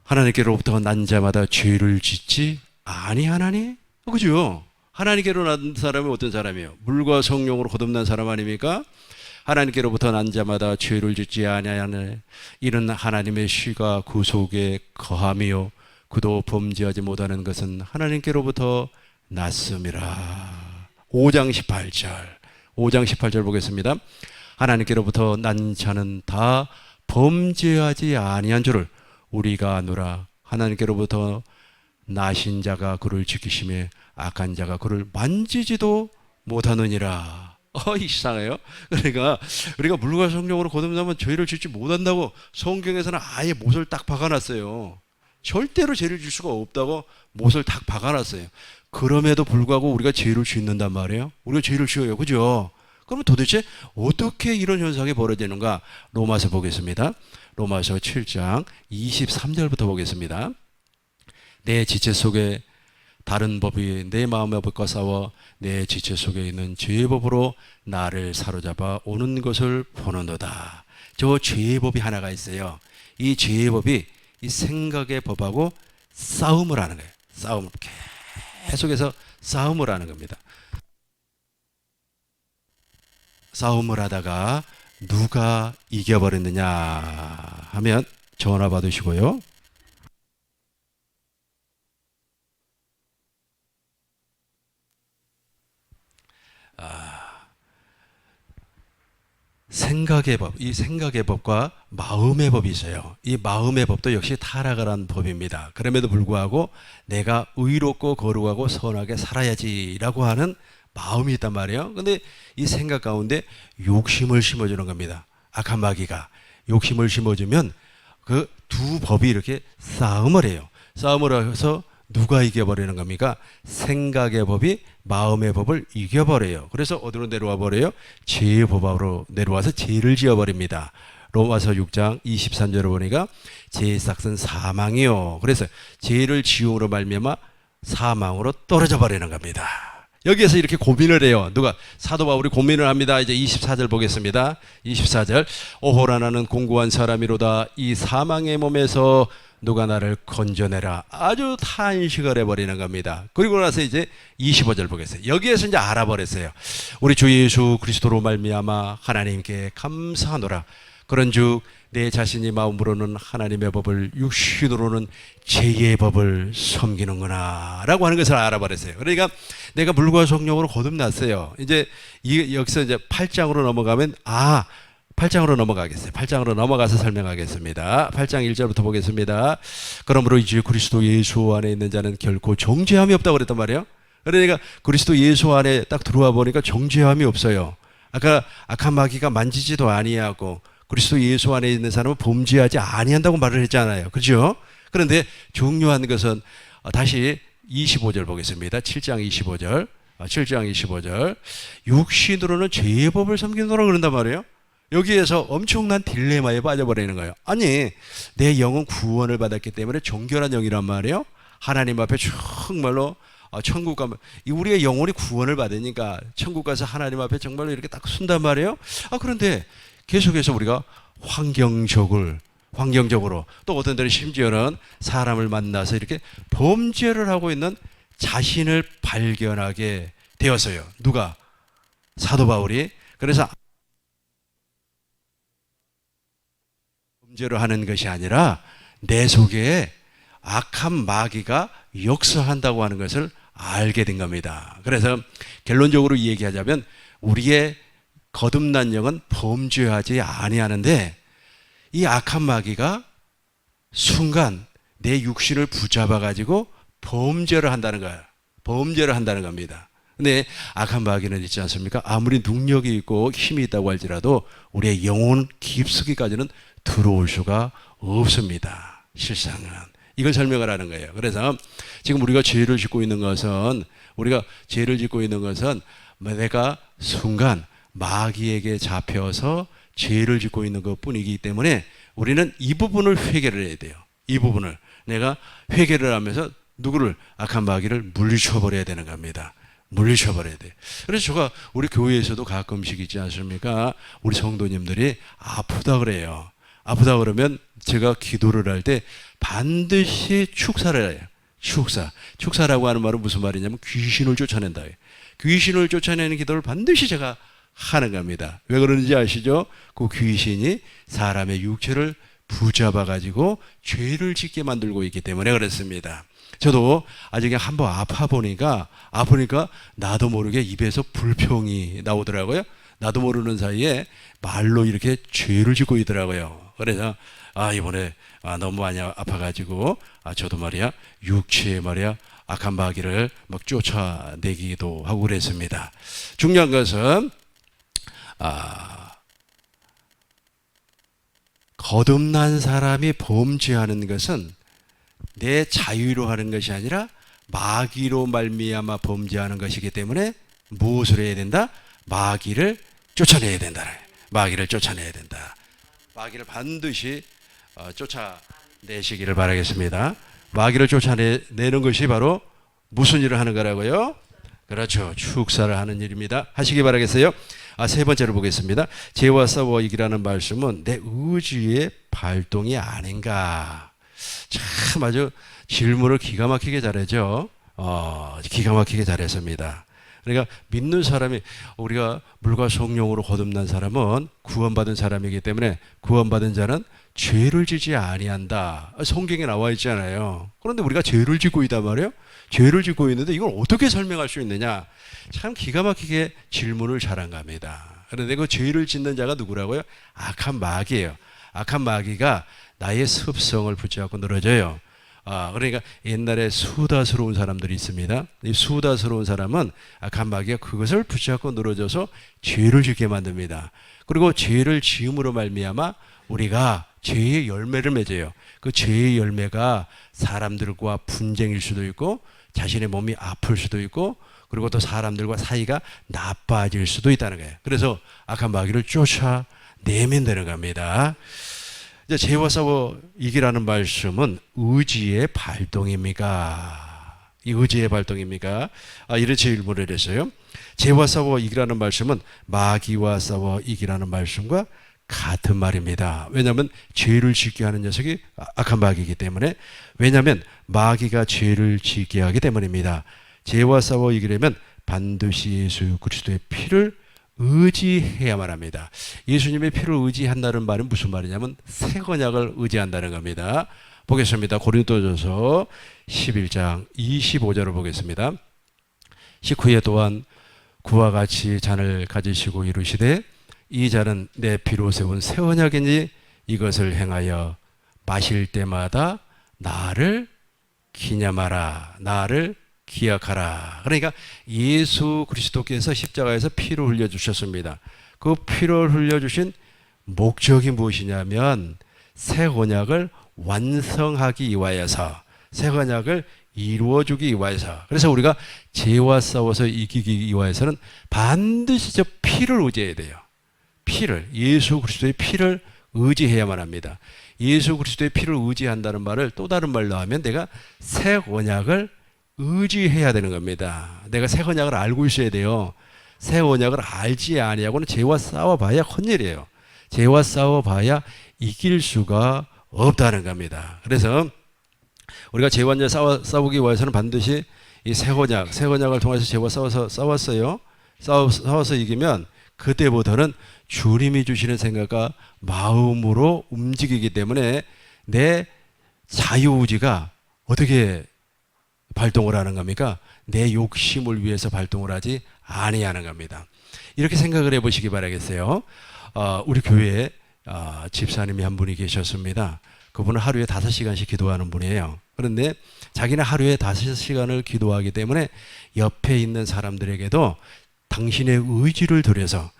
하나님께로부터 난 자마다 죄를 짓지 아니하나니? 그죠? 하나님께로 난 사람이 어떤 사람이에요? 물과 성령으로 거듭난 사람 아닙니까? 하나님께로부터 난 자마다 죄를 짓지 아니하나니 이는 하나님의 시가 그 속에 거함이요 그도 범죄하지 못하는 것은 하나님께로부터 났음이라. 5장 18절 보겠습니다. 하나님께로부터 난 자는 다 범죄하지 아니한 줄을 우리가 아노라. 하나님께로부터 나신 자가 그를 지키심에 악한 자가 그를 만지지도 못하느니라. 이상해요. 그러니까 우리가 물과 성령으로 거듭나면 죄를 짓지 못한다고 성경에서는 아예 못을 딱 박아놨어요. 절대로 죄를 질 수가 없다고 못을 딱 박아놨어요. 그럼에도 불구하고 우리가 죄를 짓는단 말이에요. 우리가 죄를 지어요. 그죠? 그러면 도대체 어떻게 이런 현상이 벌어지는가? 로마서 보겠습니다. 로마서 7장 23절부터 보겠습니다. 내 지체 속에 다른 법이 내 마음의 법과 싸워 내 지체 속에 있는 죄의 법으로 나를 사로잡아 오는 것을 보는도다. 저 죄의 법이 하나가 있어요. 이 죄의 법이 이 생각의 법하고 싸움을 하는 거예요. 싸움을 계속해서 싸움을 하는 겁니다. 싸움을 하다가 누가 이겨버렸느냐 하면 전화 받으시고요. 생각의 법, 이 생각의 법과 마음의 법이 있어요. 이 마음의 법도 역시 타락을 한 법입니다. 그럼에도 불구하고 내가 의롭고 거룩하고 선하게 살아야지라고 하는 마음이 있단 말이에요. 근데 이 생각 가운데 욕심을 심어주는 겁니다. 악한 마귀가 욕심을 심어주면 그 두 법이 이렇게 싸움을 해요. 싸움을 해서 누가 이겨버리는 겁니까? 생각의 법이 마음의 법을 이겨버려요. 그래서 어디로 내려와 버려요? 죄의 법으로 내려와서 죄를 지어버립니다. 로마서 6장 23절을 보니까 죄의 삭은 사망이요. 그래서 죄를 지음으로 말미암아 사망으로 떨어져 버리는 겁니다. 여기에서 이렇게 고민을 해요. 누가? 사도 바울이 고민을 합니다. 이제 24절 보겠습니다. 24절. 오호라 나는 공고한 사람이로다. 이 사망의 몸에서 누가 나를 건져내라. 아주 탄식을 해버리는 겁니다. 그리고 나서 이제 25절 보겠어요. 여기에서 이제 알아버렸어요. 우리 주 예수 그리스도로 말미암아 하나님께 감사하노라. 그런즉 내 자신이 마음으로는 하나님의 법을 육신으로는 죄의 법을 섬기는구나 라고 하는 것을 알아버렸어요. 그러니까 내가 물과 성령으로 거듭났어요. 이제 여기서 이제 8장으로 넘어가면 8장으로 넘어가겠어요. 8장으로 넘어가서 설명하겠습니다. 8장 1절부터 보겠습니다. 그러므로 이제 그리스도 예수 안에 있는 자는 결코 정죄함이 없다고 그랬단 말이에요. 그러니까 그리스도 예수 안에 딱 들어와 보니까 정죄함이 없어요. 아까 악한 마귀가 만지지도 아니하고 그리스도 예수 안에 있는 사람은 범죄하지 아니한다고 말을 했잖아요. 그렇죠? 그런데 중요한 것은 다시 25절 보겠습니다. 7장 25절. 7장 25절. 육신으로는 죄의 법을 섬기노라 그런단 말이에요. 여기에서 엄청난 딜레마에 빠져버리는 거예요. 아니, 내 영은 구원을 받았기 때문에 정결한 영이란 말이에요. 하나님 앞에 정말로 천국 가면 우리의 영혼이 구원을 받으니까 천국 가서 하나님 앞에 정말로 이렇게 딱 쓴단 말이에요. 그런데 계속해서 우리가 환경적으로 또 어떤 때는 심지어는 사람을 만나서 이렇게 범죄를 하고 있는 자신을 발견하게 되었어요. 누가? 사도 바울이. 그래서 범죄를 하는 것이 아니라 내 속에 악한 마귀가 역사한다고 하는 것을 알게 된 겁니다. 그래서 결론적으로 얘기하자면 우리의 거듭난 영은 범죄하지 아니하는데 이 악한 마귀가 순간 내 육신을 붙잡아 가지고 범죄를 한다는 거예요. 범죄를 한다는 겁니다. 근데 악한 마귀는 있지 않습니까? 아무리 능력이 있고 힘이 있다고 할지라도 우리의 영혼 깊숙이까지는 들어올 수가 없습니다. 실상은. 이걸 설명을 하는 거예요. 그래서 지금 우리가 죄를 짓고 있는 것은 내가 순간 마귀에게 잡혀서 죄를 짓고 있는 것 뿐이기 때문에 우리는 이 부분을 회개를 해야 돼요. 이 부분을 내가 회개를 하면서 누구를? 악한 마귀를 물리쳐버려야 되는 겁니다. 물리쳐버려야 돼요. 그래서 제가 우리 교회에서도 가끔씩 있지 않습니까? 우리 성도님들이 아프다 그래요. 아프다 그러면 제가 기도를 할 때 반드시 축사를 해요. 축사라고 하는 말은 무슨 말이냐면 귀신을 쫓아낸다. 귀신을 쫓아내는 기도를 반드시 제가 하는 겁니다. 왜 그러는지 아시죠? 그 귀신이 사람의 육체를 붙잡아 가지고 죄를 짓게 만들고 있기 때문에 그렇습니다. 저도 아직 한번 아프니까 나도 모르게 입에서 불평이 나오더라고요. 나도 모르는 사이에 말로 이렇게 죄를 짓고 있더라고요. 그래서 이번에 너무 많이 아파가지고 저도 말이야 육체에 말이야 악한 마귀를 막 쫓아내기도 하고 그랬습니다. 중요한 것은 거듭난 사람이 범죄하는 것은 내 자유로 하는 것이 아니라 마귀로 말미암아 범죄하는 것이기 때문에 무엇을 해야 된다? 마귀를 쫓아내야 된다. 마귀를 쫓아내야 된다. 마귀를 반드시 쫓아내시기를 바라겠습니다. 마귀를 쫓아내는 것이 바로 무슨 일을 하는 거라고요? 그렇죠. 축사를 하는 일입니다. 하시기 바라겠어요. 세 번째로 보겠습니다. 죄와 싸워 이기라는 말씀은 내 의지의 발동이 아닌가. 참 아주 질문을 기가 막히게 잘하죠. 기가 막히게 잘했습니다. 그러니까 믿는 사람이 우리가 물과 성령으로 거듭난 사람은 구원받은 사람이기 때문에 구원받은 자는 죄를 지지 아니한다. 성경에 나와 있잖아요. 그런데 우리가 죄를 짓고 있단 말이에요. 죄를 짓고 있는데 이걸 어떻게 설명할 수 있느냐. 참 기가 막히게 질문을 잘한 겁니다. 그런데 그 죄를 짓는 자가 누구라고요? 악한 마귀예요. 악한 마귀가 나의 습성을 붙잡고 늘어져요. 그러니까 옛날에 수다스러운 사람들이 있습니다. 이 수다스러운 사람은 악한 마귀가 그것을 붙잡고 늘어져서 죄를 짓게 만듭니다. 그리고 죄를 지음으로 말미암아 우리가 죄의 열매를 맺어요. 그 죄의 열매가 사람들과 분쟁일 수도 있고 자신의 몸이 아플 수도 있고 그리고 또 사람들과 사이가 나빠질 수도 있다는 거예요. 그래서 악한 마귀를 쫓아내면 되는 겁니다. 이제 죄와 싸워 이기라는 말씀은 의지의 발동입니까? 이 의지의 발동입니까? 이런 질문을 했어요. 죄와 싸워 이기라는 말씀은 마귀와 싸워 이기라는 말씀과 같은 말입니다. 왜냐하면 죄를 짓게 하는 녀석이 악한 마귀이기 때문에, 왜냐하면 마귀가 죄를 짓게 하기 때문입니다. 죄와 싸워 이기려면 반드시 예수 그리스도의 피를 의지해야만 합니다. 예수님의 피를 의지한다는 말은 무슨 말이냐면 새 언약을 의지한다는 겁니다. 보겠습니다. 고린도전서 11장 25절을 보겠습니다. 식후에 또한 그와 같이 잔을 가지시고 이르시되 이 잔은 내 피로 세운 새 언약이니 이것을 행하여 마실 때마다 나를 기념하라, 나를 기억하라. 그러니까 예수 그리스도께서 십자가에서 피를 흘려주셨습니다. 그 피를 흘려주신 목적이 무엇이냐면 새 언약을 완성하기 위하여서, 새 언약을 이루어주기 위하여서. 그래서 우리가 죄와 싸워서 이기기 위하여서는 반드시 저 피를 의지해야 돼요. 피를, 예수 그리스도의 피를 의지해야만 합니다. 예수 그리스도의 피를 의지한다는 말을 또 다른 말로 하면 내가 새 언약을 의지해야 되는 겁니다. 내가 새 언약을 알고 있어야 돼요. 새 언약을 알지 아니하고는 죄와 싸워봐야 헛일이에요. 죄와 싸워봐야 이길 수가 없다는 겁니다. 그래서 우리가 죄와 싸우기 위해서는 반드시 이 새 언약을 통해서 죄와 싸웠어요. 싸워서 이기면 그때부터는 주님이 주시는 생각과 마음으로 움직이기 때문에 내 자유의지가 어떻게 발동을 하는 겁니까? 내 욕심을 위해서 발동을 하지 아니하는 겁니다. 이렇게 생각을 해보시기 바라겠어요. 우리 교회에 집사님이 한 분이 계셨습니다. 그분은 하루에 5시간씩 기도하는 분이에요. 그런데 자기는 하루에 5시간을 기도하기 때문에 옆에 있는 사람들에게도 당신의 의지를 들여서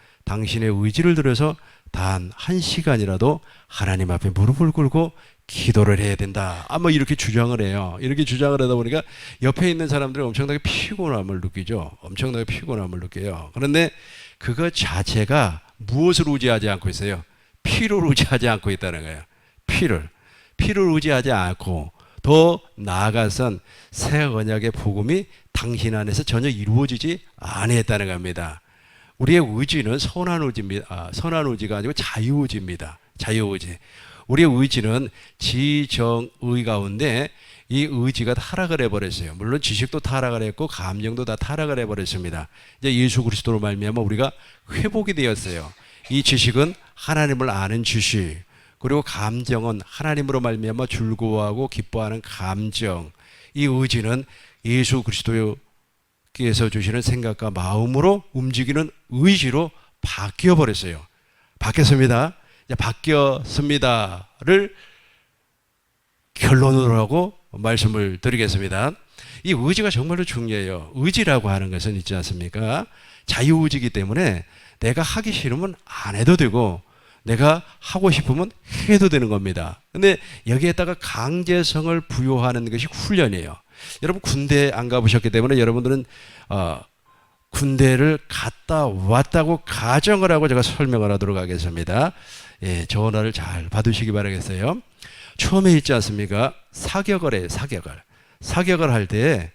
단 1시간이라도 하나님 앞에 무릎을 꿇고 기도를 해야 된다. 아마 이렇게 주장을 해요. 이렇게 주장을 하다 보니까 옆에 있는 사람들이 엄청나게 피곤함을 느끼죠. 엄청나게 피곤함을 느껴요. 그런데 그것 자체가 무엇을 의지하지 않고 있어요? 피를 의지하지 않고 있다는 거예요. 피를 의지하지 않고 더 나아가선 새 언약의 복음이 당신 안에서 전혀 이루어지지 아니했다는 겁니다. 우리의 의지는 선한 의지입니다. 선한 의지가 아니고 자유의지입니다. 자유의지. 우리의 의지는 지정의 가운데 이 의지가 타락을 해버렸어요. 물론 지식도 타락을 했고 감정도 다 타락을 해버렸습니다. 이제 예수 그리스도로 말미암아 우리가 회복이 되었어요. 이 지식은 하나님을 아는 지식, 그리고 감정은 하나님으로 말미암아 즐거워하고 기뻐하는 감정. 이 의지는 예수 그리스도께서 주시는 생각과 마음으로 움직이는 의지로 바뀌어 버렸어요. 바뀌었습니다. 바뀌었습니다를 결론으로 하고 말씀을 드리겠습니다. 이 의지가 정말로 중요해요. 의지라고 하는 것은 있지 않습니까? 자유의지이기 때문에 내가 하기 싫으면 안 해도 되고 내가 하고 싶으면 해도 되는 겁니다. 근데 여기에다가 강제성을 부여하는 것이 훈련이에요. 여러분 군대 안 가보셨기 때문에 여러분들은 군대를 갔다 왔다고 가정을 하고 제가 설명을 하도록 하겠습니다. 예, 전화를 잘 받으시기 바라겠어요. 처음에 있지 않습니까? 사격을 해요. 사격을 할 때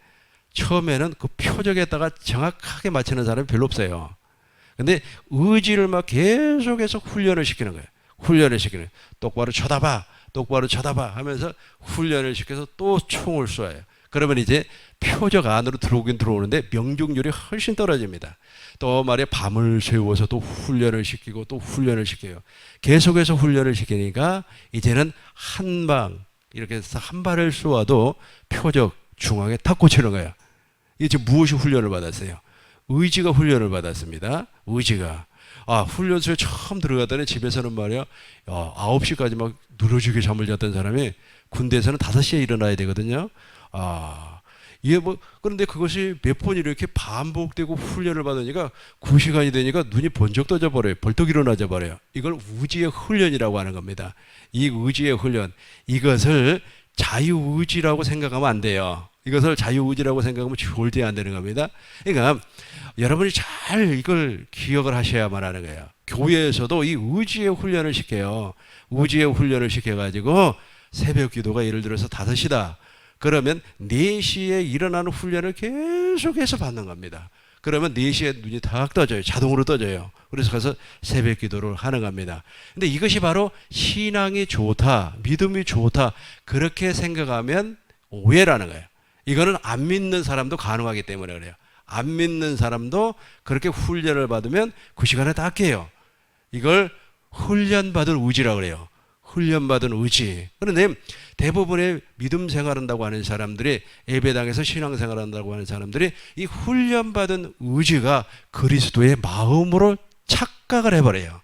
처음에는 그 표적에다가 정확하게 맞추는 사람이 별로 없어요. 근데 의지를 막 계속해서 훈련을 시키는 거예요. 똑바로 쳐다봐 하면서 훈련을 시켜서 또 총을 쏘아요. 그러면 이제 표적 안으로 들어오긴 들어오는데 명중률이 훨씬 떨어집니다. 또 말이야 밤을 새워서 또 훈련을 시키고 또 훈련을 시켜요. 계속해서 훈련을 시키니까 이제는 한 방 이렇게 해서 한 발을 쏘아도 표적 중앙에 탁 꽂히는 거예요. 이제 무엇이 훈련을 받았어요? 의지가 훈련을 받았습니다. 의지가. 훈련소에 처음 들어가더니 집에서는 말이야, 9시까지 막 누러지게 잠을 잤던 사람이 군대에서는 5시에 일어나야 되거든요. 이게 그런데 그것이 몇 번 이렇게 반복되고 훈련을 받으니까 9시간이 되니까 눈이 번쩍 떠져 버려요. 벌떡 일어나져 버려요. 이걸 의지의 훈련이라고 하는 겁니다. 이 의지의 훈련, 이것을 자유의지라고 생각하면 안 돼요. 이것을 자유의지라고 생각하면 절대 안 되는 겁니다. 그러니까 여러분이 잘 이걸 기억을 하셔야만 하는 거예요. 교회에서도 이 의지의 훈련을 시켜요. 의지의 훈련을 시켜가지고 새벽 기도가 예를 들어서 5시다. 그러면 4시에 일어나는 훈련을 계속해서 받는 겁니다. 그러면 4시에 눈이 탁 떠져요. 자동으로 떠져요. 그래서 가서 새벽 기도를 하는 겁니다. 근데 이것이 바로 신앙이 좋다, 믿음이 좋다, 그렇게 생각하면 오해라는 거예요. 이거는 안 믿는 사람도 가능하기 때문에 그래요. 안 믿는 사람도 그렇게 훈련을 받으면 그 시간에 다 깨요. 이걸 훈련받은 의지라고 그래요. 훈련받은 의지. 그런데 대부분의 믿음 생활한다고 하는 사람들이, 예배당에서 신앙생활 한다고 하는 사람들이 이 훈련받은 의지가 그리스도의 마음으로 착각을 해버려요.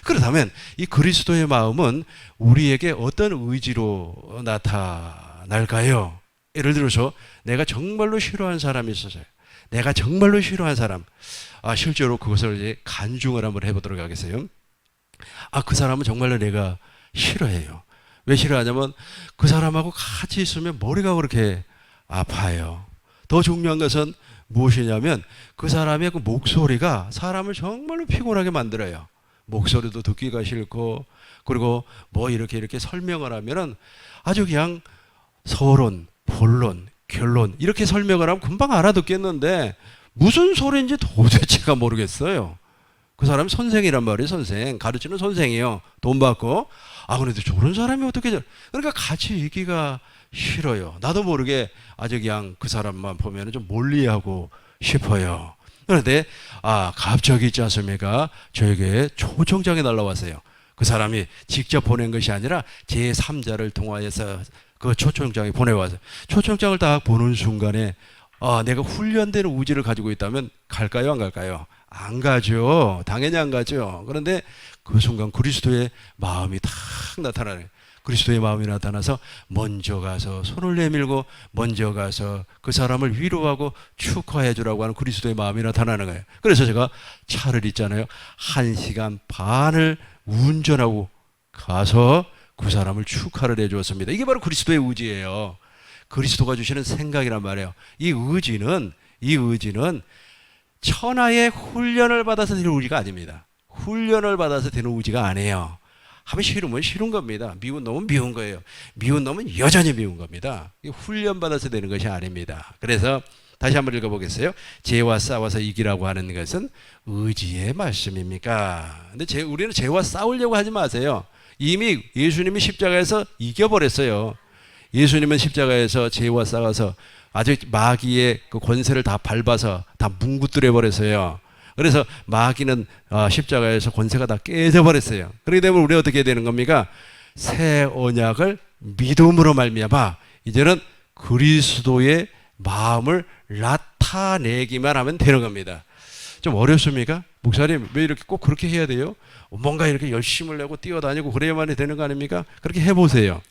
그렇다면 이 그리스도의 마음은 우리에게 어떤 의지로 나타날까요? 예를 들어서 내가 정말로 싫어하는 사람이 있어서요. 내가 정말로 싫어하는 사람. 실제로 그것을 이제 간증을 한번 해보도록 하겠어요. 그 사람은 정말로 내가 싫어해요. 왜 싫어하냐면 그 사람하고 같이 있으면 머리가 그렇게 아파요. 더 중요한 것은 무엇이냐면 그 사람의 그 목소리가 사람을 정말로 피곤하게 만들어요. 목소리도 듣기가 싫고, 그리고 이렇게 설명을 하면은 아주 그냥 서론, 본론, 결론 이렇게 설명을 하면 금방 알아듣겠는데 무슨 소리인지 도대체가 모르겠어요. 그 사람이 선생이란 말이에요. 선생. 가르치는 선생이에요. 돈 받고. 그런데 저런 사람이 어떻게 그러니까 같이 있기가 싫어요. 나도 모르게 아주 그냥 그 사람만 보면 좀 멀리하고 싶어요. 그런데 갑자기 있지 않습니까? 저에게 초청장이 날라왔어요. 그 사람이 직접 보낸 것이 아니라 제3자를 통하여서 그 초청장이 보내와서 초청장을 딱 보는 순간에 내가 훈련된 의지를 가지고 있다면 갈까요? 안 갈까요? 안 가죠. 당연히 안 가죠. 그런데 그 순간 그리스도의 마음이 탁 나타나요. 그리스도의 마음이 나타나서 먼저 가서 손을 내밀고 먼저 가서 그 사람을 위로하고 축하해 주라고 하는 그리스도의 마음이 나타나는 거예요. 그래서 제가 차를 있잖아요. 1시간 반을 운전하고 가서 그 사람을 축하를 해 주었습니다. 이게 바로 그리스도의 의지예요. 그리스도가 주시는 생각이란 말이에요. 이 의지는 천하의 훈련을 받아서 되는 의지가 아닙니다. 훈련을 받아서 되는 의지가 아니에요. 하면 싫으면 싫은 겁니다. 미운 놈은 미운 거예요. 미운 놈은 여전히 미운 겁니다. 훈련 받아서 되는 것이 아닙니다. 그래서 다시 한번 읽어보겠어요. 죄와 싸워서 이기라고 하는 것은 의지의 말씀입니까? 근데 우리는 죄와 싸우려고 하지 마세요. 이미 예수님이 십자가에서 이겨버렸어요. 예수님은 십자가에서 죄와 싸워서 아주 마귀의 그 권세를 다 밟아서 다 뭉구뜨려 버렸어요. 그래서 마귀는 십자가에서 권세가 다 깨져버렸어요. 그렇기 때문에 우리 어떻게 되는 겁니까? 새 언약을 믿음으로 말미암아 이제는 그리스도의 마음을 나타내기만 하면 되는 겁니다. 좀 어렵습니까? 목사님 왜 이렇게 꼭 그렇게 해야 돼요? 뭔가 이렇게 열심을 내고 뛰어다니고 그래야만 되는 거 아닙니까? 그렇게 해보세요.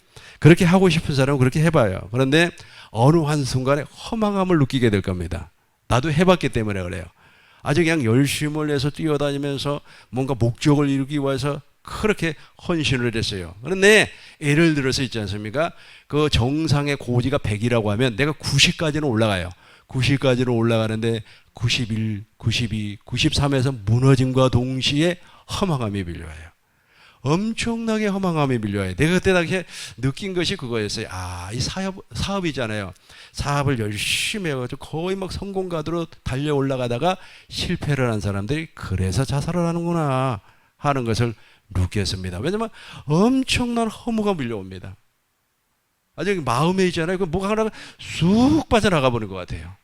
그렇게 하고 싶은 사람은 그렇게 해봐요. 그런데 어느 한순간에 허망함을 느끼게 될 겁니다. 나도 해봤기 때문에 그래요. 아주 그냥 열심을 내서 뛰어다니면서 뭔가 목적을 이루기 위해서 그렇게 헌신을 했어요. 그런데 예를 들어서 있지 않습니까? 그 정상의 고지가 100이라고 하면 내가 90까지는 올라가요. 90까지는 올라가는데 91, 92, 93에서 무너짐과 동시에 허망함이 밀려와요. 엄청나게 허망함이 밀려와요. 내가 그때 당시에 느낀 것이 그거였어요. 이 사업이잖아요. 사업을 열심히 해가지고 거의 막 성공가도로 달려 올라가다가 실패를 한 사람들이 그래서 자살을 하는구나 하는 것을 느꼈습니다. 왜냐면 엄청난 허무가 밀려옵니다. 아주 마음에 있잖아요. 뭐가 하나 쑥 빠져나가 버린 것 같아요.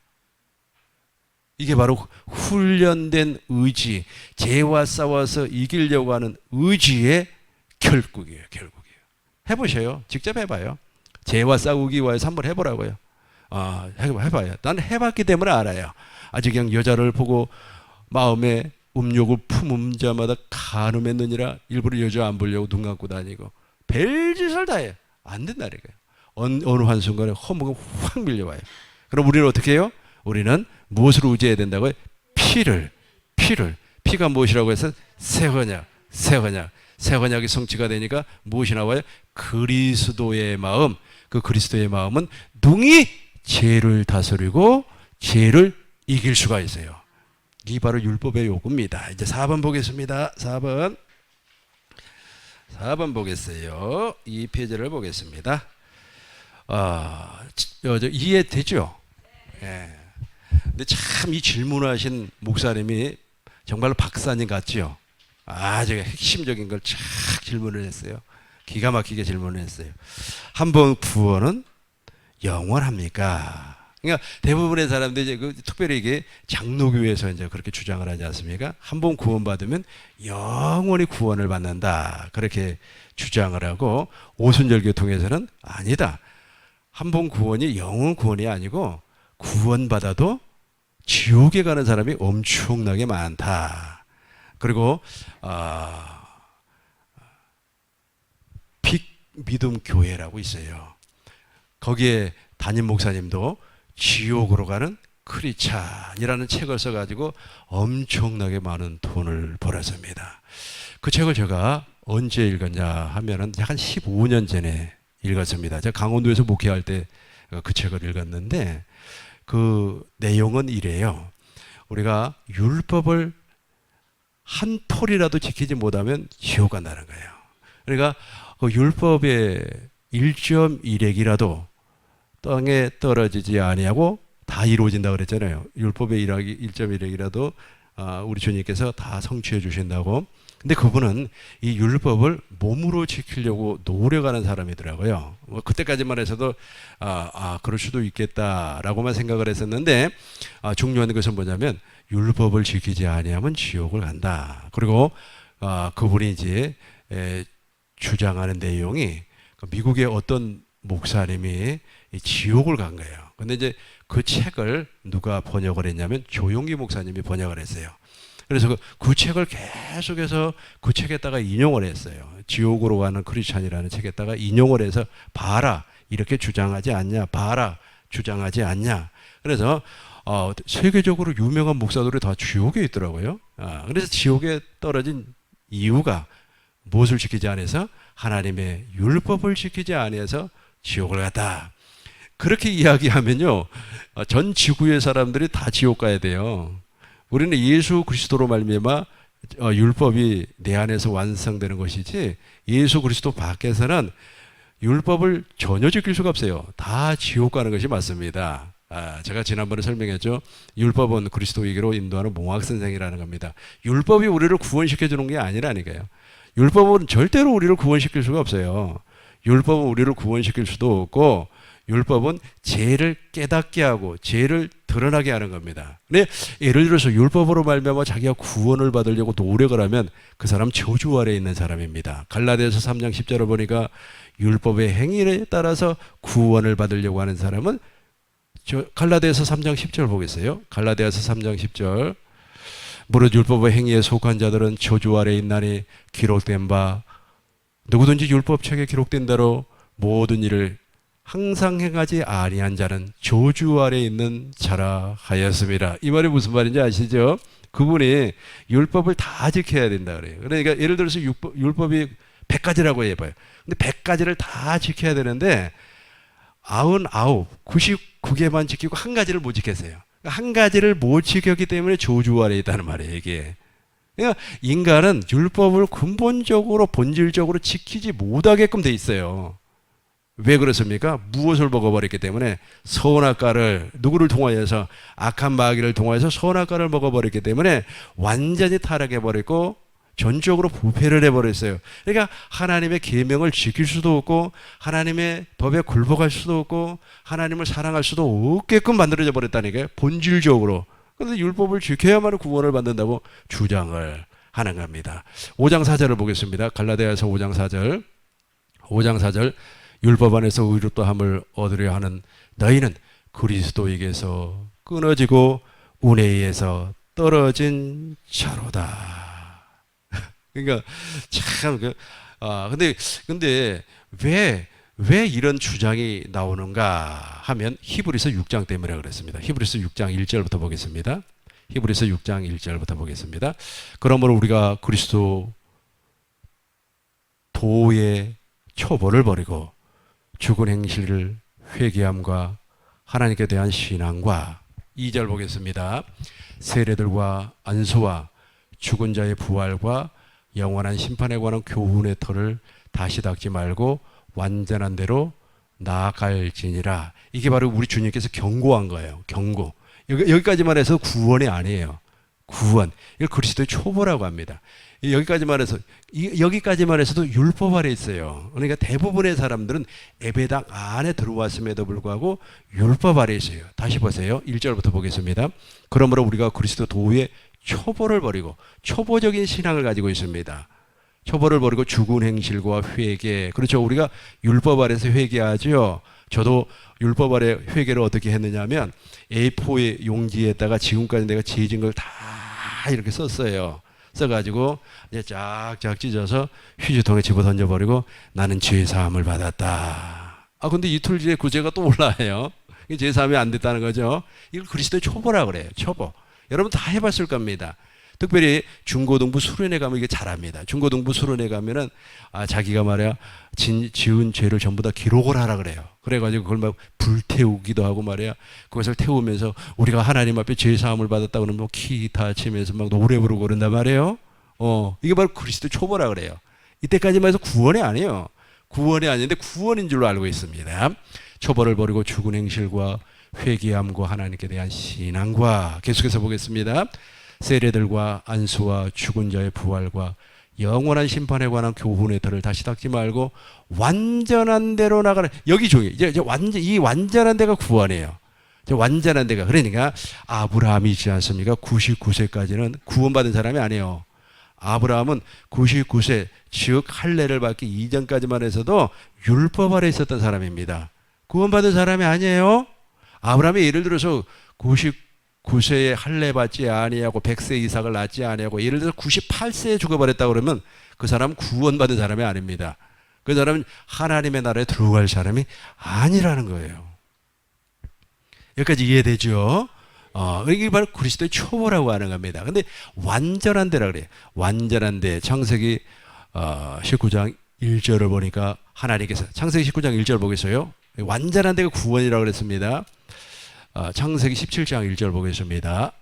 이게 바로 훈련된 의지, 죄와 싸워서 이기려고 하는 의지의 결국이에요. 해보세요. 직접 해봐요. 죄와 싸우기 위해서 한번 해보라고요. 해봐요. 나는 해봤기 때문에 알아요. 아직 그냥 여자를 보고 마음에 음욕을 품은 자마다 간음했느니라. 일부러 여자 안 보려고 눈 감고 다니고 별짓을 다 해요. 안 된다니까요. 어느 한순간에 허무가 확 밀려와요. 그럼 우리는 어떻게 해요? 우리는 무엇으로 의지해야 된다고요? 피를. 피가 무엇이라고 해서 새 언약. 새 언약이 성취가 되니까 무엇이 나와요? 그리스도의 마음. 그 그리스도의 마음은 능히 죄를 다스리고 죄를 이길 수가 있어요. 이 바로 율법의 요구입니다. 이제 4번 보겠습니다. 4번 보겠어요. 이 페이지를 보겠습니다. 이해되죠? 예. 근데 참 이 질문하신 목사님이 정말로 박사님 같지요? 아주 핵심적인 걸 쫙 질문을 했어요. 기가 막히게 질문을 했어요. 한 번 구원은 영원합니까? 그러니까 대부분의 사람들이 이제 특별히 이게 장로교에서 이제 그렇게 주장을 하지 않습니까? 한 번 구원받으면 영원히 구원을 받는다. 그렇게 주장을 하고, 오순절교통에서는 아니다. 한 번 구원이 영원 구원이 아니고 구원받아도 지옥에 가는 사람이 엄청나게 많다. 그리고 빅믿음 교회라고 있어요. 거기에 담임 목사님도 지옥으로 가는 크리스찬이라는 책을 써가지고 엄청나게 많은 돈을 벌었습니다. 그 책을 제가 언제 읽었냐 하면은 한 15년 전에 읽었습니다. 제가 강원도에서 목회할 때 그 책을 읽었는데, 그 내용은 이래요. 우리가 율법을 한 톨이라도 지키지 못하면 지옥 간다는 거예요. 그러니까 그 율법의 1.1핵이라도 땅에 떨어지지 아니하고 다 이루어진다 그랬잖아요. 율법의 1.1핵이라도 우리 주님께서 다 성취해 주신다고. 근데 그분은 이 율법을 몸으로 지키려고 노력하는 사람이더라고요. 그때까지만 해서도 그럴 수도 있겠다라고만 생각을 했었는데, 중요한 것은 뭐냐면 율법을 지키지 아니하면 지옥을 간다. 그리고 그분이 이제 주장하는 내용이 미국의 어떤 목사님이 지옥을 간 거예요. 근데 이제 그 책을 누가 번역을 했냐면 조용기 목사님이 번역을 했어요. 그래서 그 책을 계속해서 그 책에다가 인용을 했어요. 지옥으로 가는 크리스찬이라는 책에다가 인용을 해서 봐라, 이렇게 주장하지 않냐, 봐라, 주장하지 않냐. 그래서 세계적으로 유명한 목사들이 다 지옥에 있더라고요. 그래서 지옥에 떨어진 이유가 무엇을 지키지 않아서? 하나님의 율법을 지키지 않아서 지옥을 갔다. 그렇게 이야기하면요, 전 지구의 사람들이 다 지옥 가야 돼요. 우리는 예수 그리스도로 말미암아 율법이 내 안에서 완성되는 것이지, 예수 그리스도 밖에서는 율법을 전혀 지킬 수가 없어요. 다 지옥 가는 것이 맞습니다. 제가 지난번에 설명했죠. 율법은 그리스도에게로 인도하는 몽학선생이라는 겁니다. 율법이 우리를 구원시켜 주는 게 아니라니까요. 율법은 절대로 우리를 구원시킬 수가 없어요. 율법은 우리를 구원시킬 수도 없고, 율법은 죄를 깨닫게 하고 죄를 드러나게 하는 겁니다. 근데 예를 들어서 율법으로 말미암아 자기가 구원을 받으려고 노력을 하면 그 사람 저주 아래에 있는 사람입니다. 갈라디아서 3장 10절을 보니까 율법의 행위에 따라서 구원을 받으려고 하는 사람은, 갈라디아서 3장 10절 보겠어요. 갈라디아서 3장 10절. 무릇 율법의 행위에 속한 자들은 저주 아래에 있나니 기록된 바 누구든지 율법책에 기록된 대로 모든 일을 항상 행하지 아니한 자는 저주 아래에 있는 자라 하였습니다. 이 말이 무슨 말인지 아시죠? 그분이 율법을 다 지켜야 된다 그래요. 그러니까 예를 들어서 율법이 100가지라고 해봐요. 근데 100가지를 다 지켜야 되는데 99개만 지키고 한 가지를 못 지켰어요. 한 가지를 못 지켰기 때문에 저주 아래에 있다는 말이에요, 이게. 그러니까 인간은 율법을 근본적으로 본질적으로 지키지 못하게끔 돼 있어요. 왜 그렇습니까? 무엇을 먹어버렸기 때문에, 선악과를, 누구를 통하여서, 악한 마귀를 통하여서 선악과를 먹어버렸기 때문에 완전히 타락해버렸고 전적으로 부패를 해버렸어요. 그러니까 하나님의 계명을 지킬 수도 없고 하나님의 법에 굴복할 수도 없고 하나님을 사랑할 수도 없게끔 만들어져 버렸다니까요, 본질적으로. 그런데 율법을 지켜야만 구원을 받는다고 주장을 하는 겁니다. 5장 4절을 보겠습니다. 갈라디아서 5장 4절. 5장 4절. 율법 안에서 의롭다함을 얻으려 하는 너희는 그리스도에게서 끊어지고 은혜에 의해서 떨어진 자로다. 그러니까 참 근데 왜 이런 주장이 나오는가 하면 히브리서 6장 때문에 그랬습니다. 히브리서 6장 1절부터 보겠습니다. 히브리서 6장 1절부터 보겠습니다. 그러므로 우리가 그리스도 도의 초보를 버리고 죽은 행실을 회개함과 하나님께 대한 신앙과 2절 보겠습니다. 세례들과 안수와 죽은 자의 부활과 영원한 심판에 관한 교훈의 터를 다시 닦지 말고 완전한 대로 나아갈지니라. 이게 바로 우리 주님께서 경고한 거예요. 경고. 여기까지만 해서 구원이 아니에요. 구원. 이걸 그리스도의 초보라고 합니다. 여기까지만 해서도 율법 아래 있어요. 그러니까 대부분의 사람들은 예배당 안에 들어왔음에도 불구하고 율법 아래 있어요. 다시 보세요. 1절부터 보겠습니다. 그러므로 우리가 그리스도 도의 초보를 버리고 초보적인 신앙을 가지고 있습니다. 초보를 버리고 죽은 행실과 회개. 그렇죠. 우리가 율법 아래서 회개하죠. 저도 율법 아래 회개를 어떻게 했느냐면 A4의 용지에다가 지금까지 내가 지은 걸 다 이렇게 썼어요. 써가지고 이제 쫙쫙 찢어서 휴지통에 집어 던져버리고 나는 죄 사함을 받았다. 근데 이틀 뒤에 그 죄가 또 올라와요. 죄 사함이 안 됐다는 거죠. 이걸 그리스도의 초보라고 그래요. 초보. 여러분 다 해봤을 겁니다. 특별히 중고등부 수련회 가면 이게 잘합니다. 중고등부 수련회 가면은 자기가 말이야 지은 죄를 전부 다 기록을 하라 그래요. 그래가지고 그걸 막 불태우기도 하고 말이야. 그것을 태우면서 우리가 하나님 앞에 죄 사함을 받았다 그러면 뭐 기타 치면서 막 노래 부르고 그런단 말이에요. 이게 바로 그리스도 초보라 그래요. 이때까지만 해서 구원이 아니에요. 구원이 아닌데 구원인 줄로 알고 있습니다. 초보를 버리고 죽은 행실과 회개함과 하나님께 대한 신앙과 계속해서 보겠습니다. 세례들과 안수와 죽은 자의 부활과 영원한 심판에 관한 교훈의 터를 다시 닦지 말고 완전한 대로 나가는. 여기 중요해. 이 완전한 데가 구원이에요. 완전한 데가. 그러니까 아브라함이지 않습니까? 99세까지는 구원받은 사람이 아니에요. 아브라함은 99세 즉 할례를 받기 이전까지만 해서도 율법 아래 있었던 사람입니다. 구원받은 사람이 아니에요. 아브라함이 예를 들어서 99세에 할례 받지 아니하고 100세 이삭을 낳지 아니하고 예를 들어서 98세에 죽어버렸다 그러면 그 사람은 구원받은 사람이 아닙니다. 그 사람은 하나님의 나라에 들어갈 사람이 아니라는 거예요. 여기까지 이해되죠? 이게 바로 그리스도의 초보라고 하는 겁니다. 근데 완전한 데라 그래요. 완전한 데. 창세기 19장 1절을 보니까 하나님께서 창세기 19장 1절 보겠어요. 완전한 데가 구원이라고 그랬습니다. 창세기 17장 1절 보겠습니다.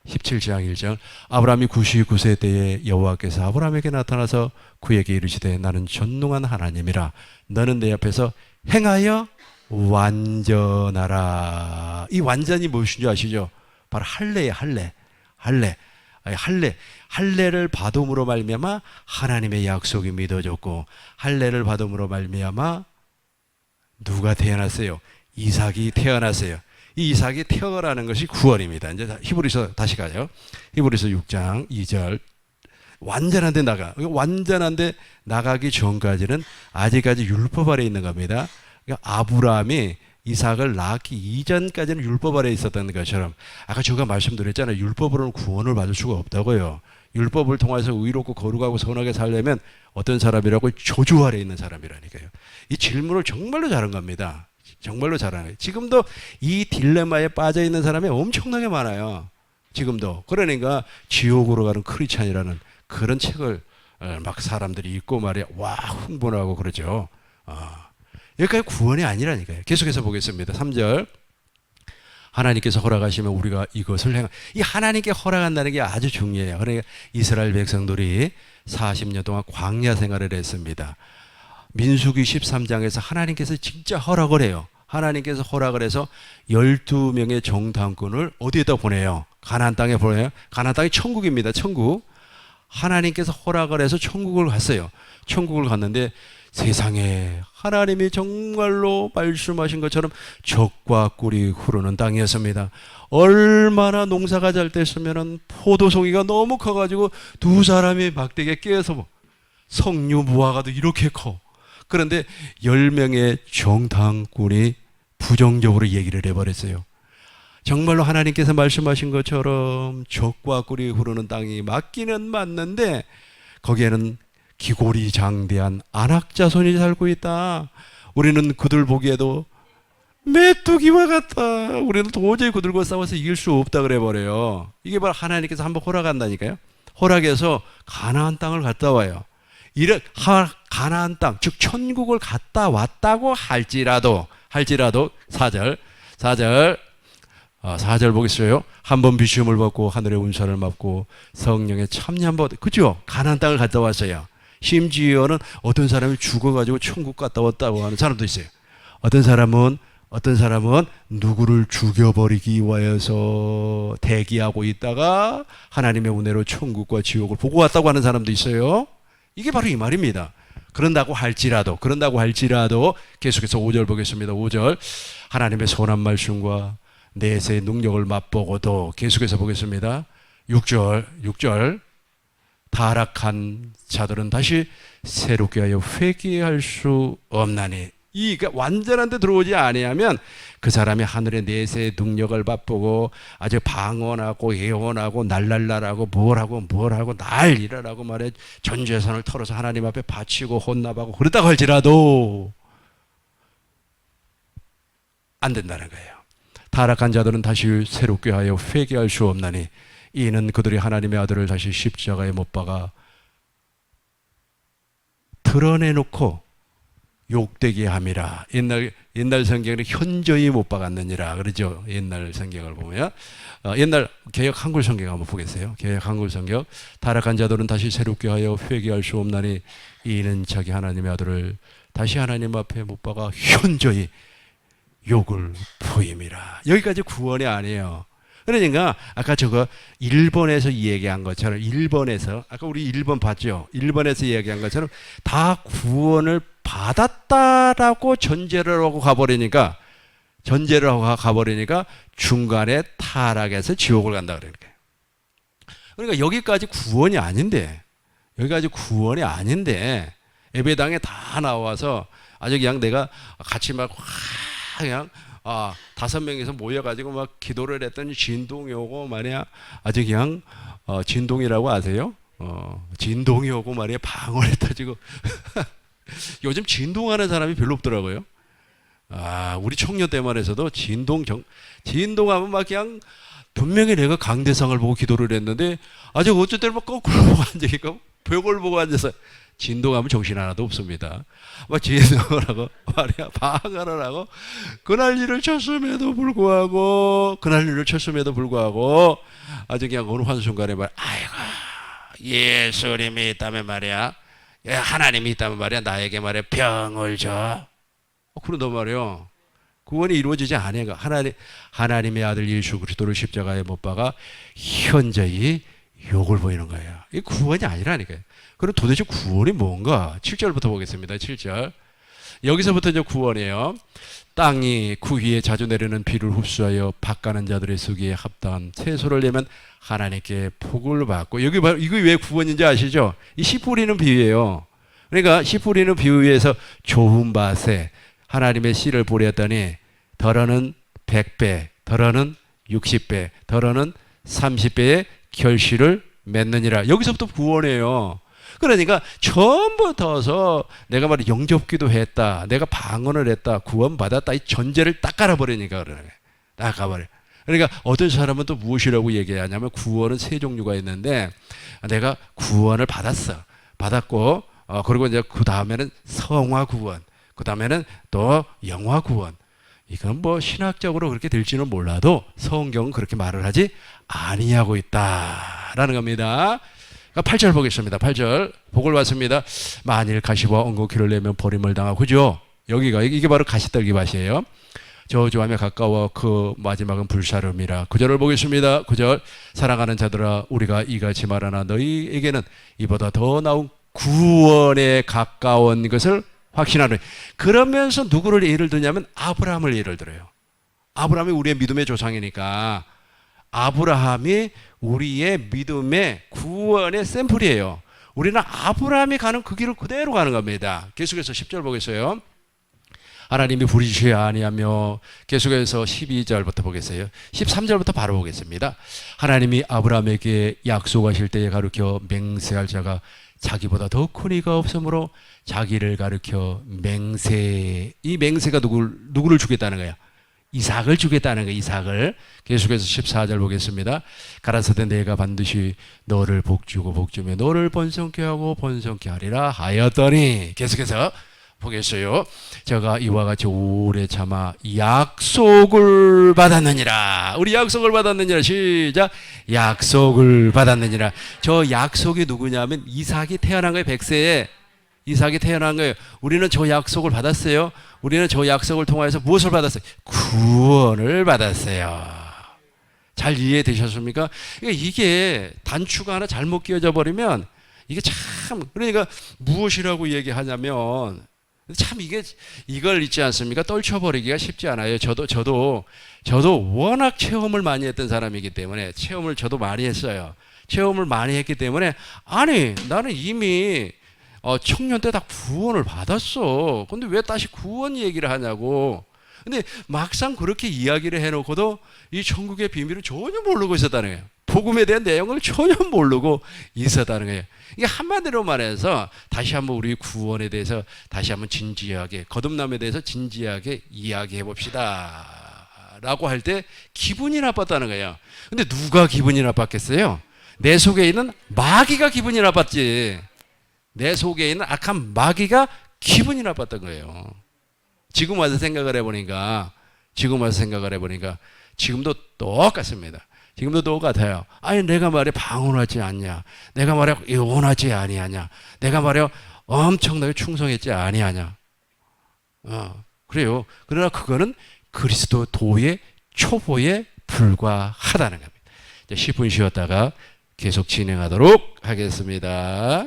17장 1절. 아브라함이 99세 때에 여호와께서 아브라함에게 나타나서 그에게 이르시되 나는 전능한 하나님이라 너는 내 앞에서 행하여 완전하라. 이 완전이 무엇인 줄 아시죠? 바로 할례예요. 할례를 받음으로 말미암아 하나님의 약속이 믿어졌고 할례를 받음으로 말미암아 누가 태어났어요? 이삭이 태어났어요. 이 이삭이 태어나는 것이 구원입니다. 이제 히브리서 다시 가요. 히브리서 6장 2절. 완전한 데 완전한 데 나가기 전까지는 아직까지 율법 아래 있는 겁니다. 그러니까 아브라함이 이삭을 낳기 이전까지는 율법 아래 있었던 것처럼 아까 제가 말씀드렸잖아요. 율법으로는 구원을 받을 수가 없다고요. 율법을 통해서 의롭고 거룩하고 선하게 살려면 어떤 사람이라고? 저주 아래 있는 사람이라니까요. 이 질문을 정말로 잘한 겁니다. 정말로 잘하는 거예요. 지금도 이 딜레마에 빠져 있는 사람이 엄청나게 많아요. 지금도. 그러니까 지옥으로 가는 크리스찬이라는 그런 책을 막 사람들이 읽고 말이야. 와, 흥분하고 그러죠. 여기까지 구원이 아니라니까요. 계속해서 보겠습니다. 3절. 하나님께서 허락하시면 우리가 이것을 이 하나님께 허락한다는 게 아주 중요해요. 그러니까 이스라엘 백성들이 40년 동안 광야 생활을 했습니다. 민수기 13장에서 하나님께서 진짜 허락을 해요. 하나님께서 허락을 해서 12명의 정탐꾼을 어디에다 보내요? 가나안 땅에 보내요. 가나안 땅이 천국입니다. 천국. 하나님께서 허락을 해서 천국을 갔어요. 천국을 갔는데 세상에 하나님이 정말로 말씀하신 것처럼 젖과 꿀이 흐르는 땅이었습니다. 얼마나 농사가 잘 됐으면 포도송이가 너무 커가지고 두 사람이 막대기에 끼어서 석류 무화과도 이렇게 커. 그런데 10명의 정탐꾼이 부정적으로 얘기를 해버렸어요. 정말로 하나님께서 말씀하신 것처럼 적과 꿀이 흐르는 땅이 맞기는 맞는데 거기에는 기골이 장대한 안악자손이 살고 있다. 우리는 그들 보기에도 메뚜기와 같다. 우리는 도저히 그들과 싸워서 이길 수 없다 그래 버려요. 이게 바로 하나님께서 한번 허락한다니까요. 허락해서 가나안 땅을 갔다 와요. 가나안 땅, 즉 천국을 갔다 왔다고 할지라도 4절 보겠어요. 한번 비시험을 받고 하늘의 운사를 맞고 성령의 참여한 바, 그죠? 가나안 땅을 갔다 왔어요. 심지어는 어떤 사람이 죽어가지고 천국 갔다 왔다고 하는 사람도 있어요. 어떤 사람은 누구를 죽여버리기 위해서 대기하고 있다가 하나님의 은혜로 천국과 지옥을 보고 왔다고 하는 사람도 있어요. 이게 바로 이 말입니다. 그런다고 할지라도 계속해서 5절 보겠습니다. 5절 하나님의 선한 말씀과 내세의 능력을 맛보고도 계속해서 보겠습니다. 6절 타락한 자들은 다시 새롭게 하여 회개할 수 없나니. 그러니까 완전한 데 들어오지 아니하면 그 사람이 하늘의 내세의 능력을 맛보고 아주 방언하고 예언하고 날랄랄하고 뭘하고 난리라라고 말해 전 재산을 털어서 하나님 앞에 바치고 혼납하고 그러다고 할지라도 안 된다는 거예요. 타락한 자들은 다시 새롭게 하여 회개할 수 없나니 이는 그들이 하나님의 아들을 다시 십자가에 못 박아 드러내놓고 욕되게 함이라. 옛날 성경에 현저히 못 박았느니라 그러죠. 옛날 성경을 보면 옛날 개역 한글 성경 한번 보겠어요. 개역 한글 성경 타락한 자들은 다시 새롭게 하여 회개할 수 없나니 이는 자기 하나님의 아들을 다시 하나님 앞에 못 박아 현저히 욕을 보임이라. 여기까지 구원이 아니에요. 그러니까 아까 저거 1번에서 얘기한 것처럼 1번에서 아까 우리 1번 봤죠. 1번에서 얘기한 것처럼 다 구원을 받았다라고 전제를 하고 가버리니까 중간에 타락해서 지옥을 간다 그러니까 여기까지 구원이 아닌데 예배당에 다 나와서 아주 그냥 내가 같이 막 그냥 5명이서 모여가지고 막 기도를 했더니 진동이 오고 말이야. 아주 그냥 진동이라고 아세요? 진동이 오고 말이야. 방언이 터지고 요즘 진동하는 사람이 별로 없더라고요. 우리 청년 때만 해서도 진동하면 막 그냥 분명히 내가 강대상을 보고 기도를 했는데 아주 어쩔 때는 막 거꾸로 보고 앉아있고 벽을 보고 앉아서 진동하면 정신 하나도 없습니다. 막 진동을 하고 말이야 방언을 하고 그날일을 쳤음에도 불구하고 아주 그냥 어느 한순간에 아이고 예수님이 있다면 말이야 하나님이 있다면 말이야 나에게 말이야 병을 줘. 그런단 말이야. 구원이 이루어지지 않아요. 하나님의 아들 예수 그리스도를 십자가에 못 박아 현저히 욕을 보이는 거예요. 이게 구원이 아니라니까요. 그럼 도대체 구원이 뭔가? 7절부터 보겠습니다. 7절. 여기서부터 이제 구원이에요. 땅이 그 위에 자주 내리는 비를 흡수하여 밭가는 자들의 쓰기에 합당한 채소를 내면 하나님께 복을 받고. 이게 왜 구원인지 아시죠? 이 씨 뿌리는 비유예요. 그러니까 씨 뿌리는 비유에서 좋은 밭에 하나님의 씨를 뿌렸더니 덜어는 100배, 덜어는 60배, 덜어는 30배의 결실을 맺느니라. 여기서부터 구원이에요. 그러니까 처음부터서 내가 말이 영접기도 했다, 내가 방언을 했다, 구원받았다, 이 전제를 딱 깔아버리니까 그러네. 딱 가버려. 그러니까 어떤 사람은 또 무엇이라고 얘기하냐면 구원은 세 종류가 있는데 내가 구원을 받았고 그리고 이제 그 다음에는 성화 구원, 그 다음에는 또 영화 구원. 이건 뭐 신학적으로 그렇게 될지는 몰라도 성경은 그렇게 말을 하지 아니하고 있다라는 겁니다. 8절 보겠습니다. 8절 복을 받습니다. 만일 가시와 엉겅퀴를 내면 버림을 당하고, 그죠? 이게 바로 가시떨기 밭이에요. 저주하며 가까워 그 마지막은 불사름이라. 9절을 보겠습니다. 9절 사랑하는 자들아 우리가 이같이 말하나 너희에게는 이보다 더 나은 구원에 가까운 것을 확신하노니. 그러면서 누구를 예를 드냐면 아브라함을 예를 들어요. 아브라함이 우리의 믿음의 조상이니까 아브라함이 우리의 믿음의 구원의 샘플이에요. 우리는 아브라함이 가는 그 길을 그대로 가는 겁니다. 계속해서 10절 보겠어요. 하나님이 부르시지 아니하며 계속해서 12절부터 보겠어요. 13절부터 바로 보겠습니다. 하나님이 아브라함에게 약속하실 때에 가르쳐 맹세할 자가 자기보다 더 큰 이가 없으므로 자기를 가르쳐 이 맹세가 누구를 주겠다는 거야? 이삭을 주겠다는 거야. 이삭을. 계속해서 14절 보겠습니다. 가라사대 내가 반드시 너를 복주고 복주며 너를 번성케 하고 번성케 하리라 하였더니, 계속해서 보겠어요. 제가 이와 같이 오래 참아 약속을 받았느니라. 우리 약속을 받았느니라. 시작. 약속을 받았느니라. 저 약속이 누구냐면 이삭이 태어난 거예요. 100세에 이삭이 태어난 거예요. 우리는 저 약속을 받았어요. 우리는 저 약속을 통하여서 무엇을 받았어요? 구원을 받았어요. 잘 이해되셨습니까? 이게 단추가 하나 잘못 끼워져 버리면 이게 참, 그러니까 무엇이라고 얘기하냐면 참 이걸 있지 않습니까? 떨쳐버리기가 쉽지 않아요. 저도 워낙 체험을 많이 했던 사람이기 때문에, 체험을 저도 많이 했어요. 체험을 많이 했기 때문에, 아니 나는 이미 청년 때 다 구원을 받았어. 근데 왜 다시 구원 얘기를 하냐고. 근데 막상 그렇게 이야기를 해놓고도 이 천국의 비밀을 전혀 모르고 있었다는 거예요. 복음에 대한 내용을 전혀 모르고 있었다는 거예요. 이게 한마디로 말해서 다시 한번 우리 구원에 대해서 다시 한번 진지하게, 거듭남에 대해서 진지하게 이야기해 봅시다 라고 할 때 기분이 나빴다는 거예요. 근데 누가 기분이 나빴겠어요? 내 속에 있는 마귀가 기분이 나빴지. 내 속에 있는 악한 마귀가 기분이 나빴던 거예요. 지금 와서 생각을 해보니까 지금도 똑같습니다. 지금도 똑같아요. 아니 내가 말이야 방언하지 않냐, 내가 말이야 예언하지 아니하냐, 내가 말이야 엄청나게 충성했지 아니하냐. 그래요. 그러나 그거는 그리스도 도의 초보에 불과하다는 겁니다. 이제 10분 쉬었다가 계속 진행하도록 하겠습니다.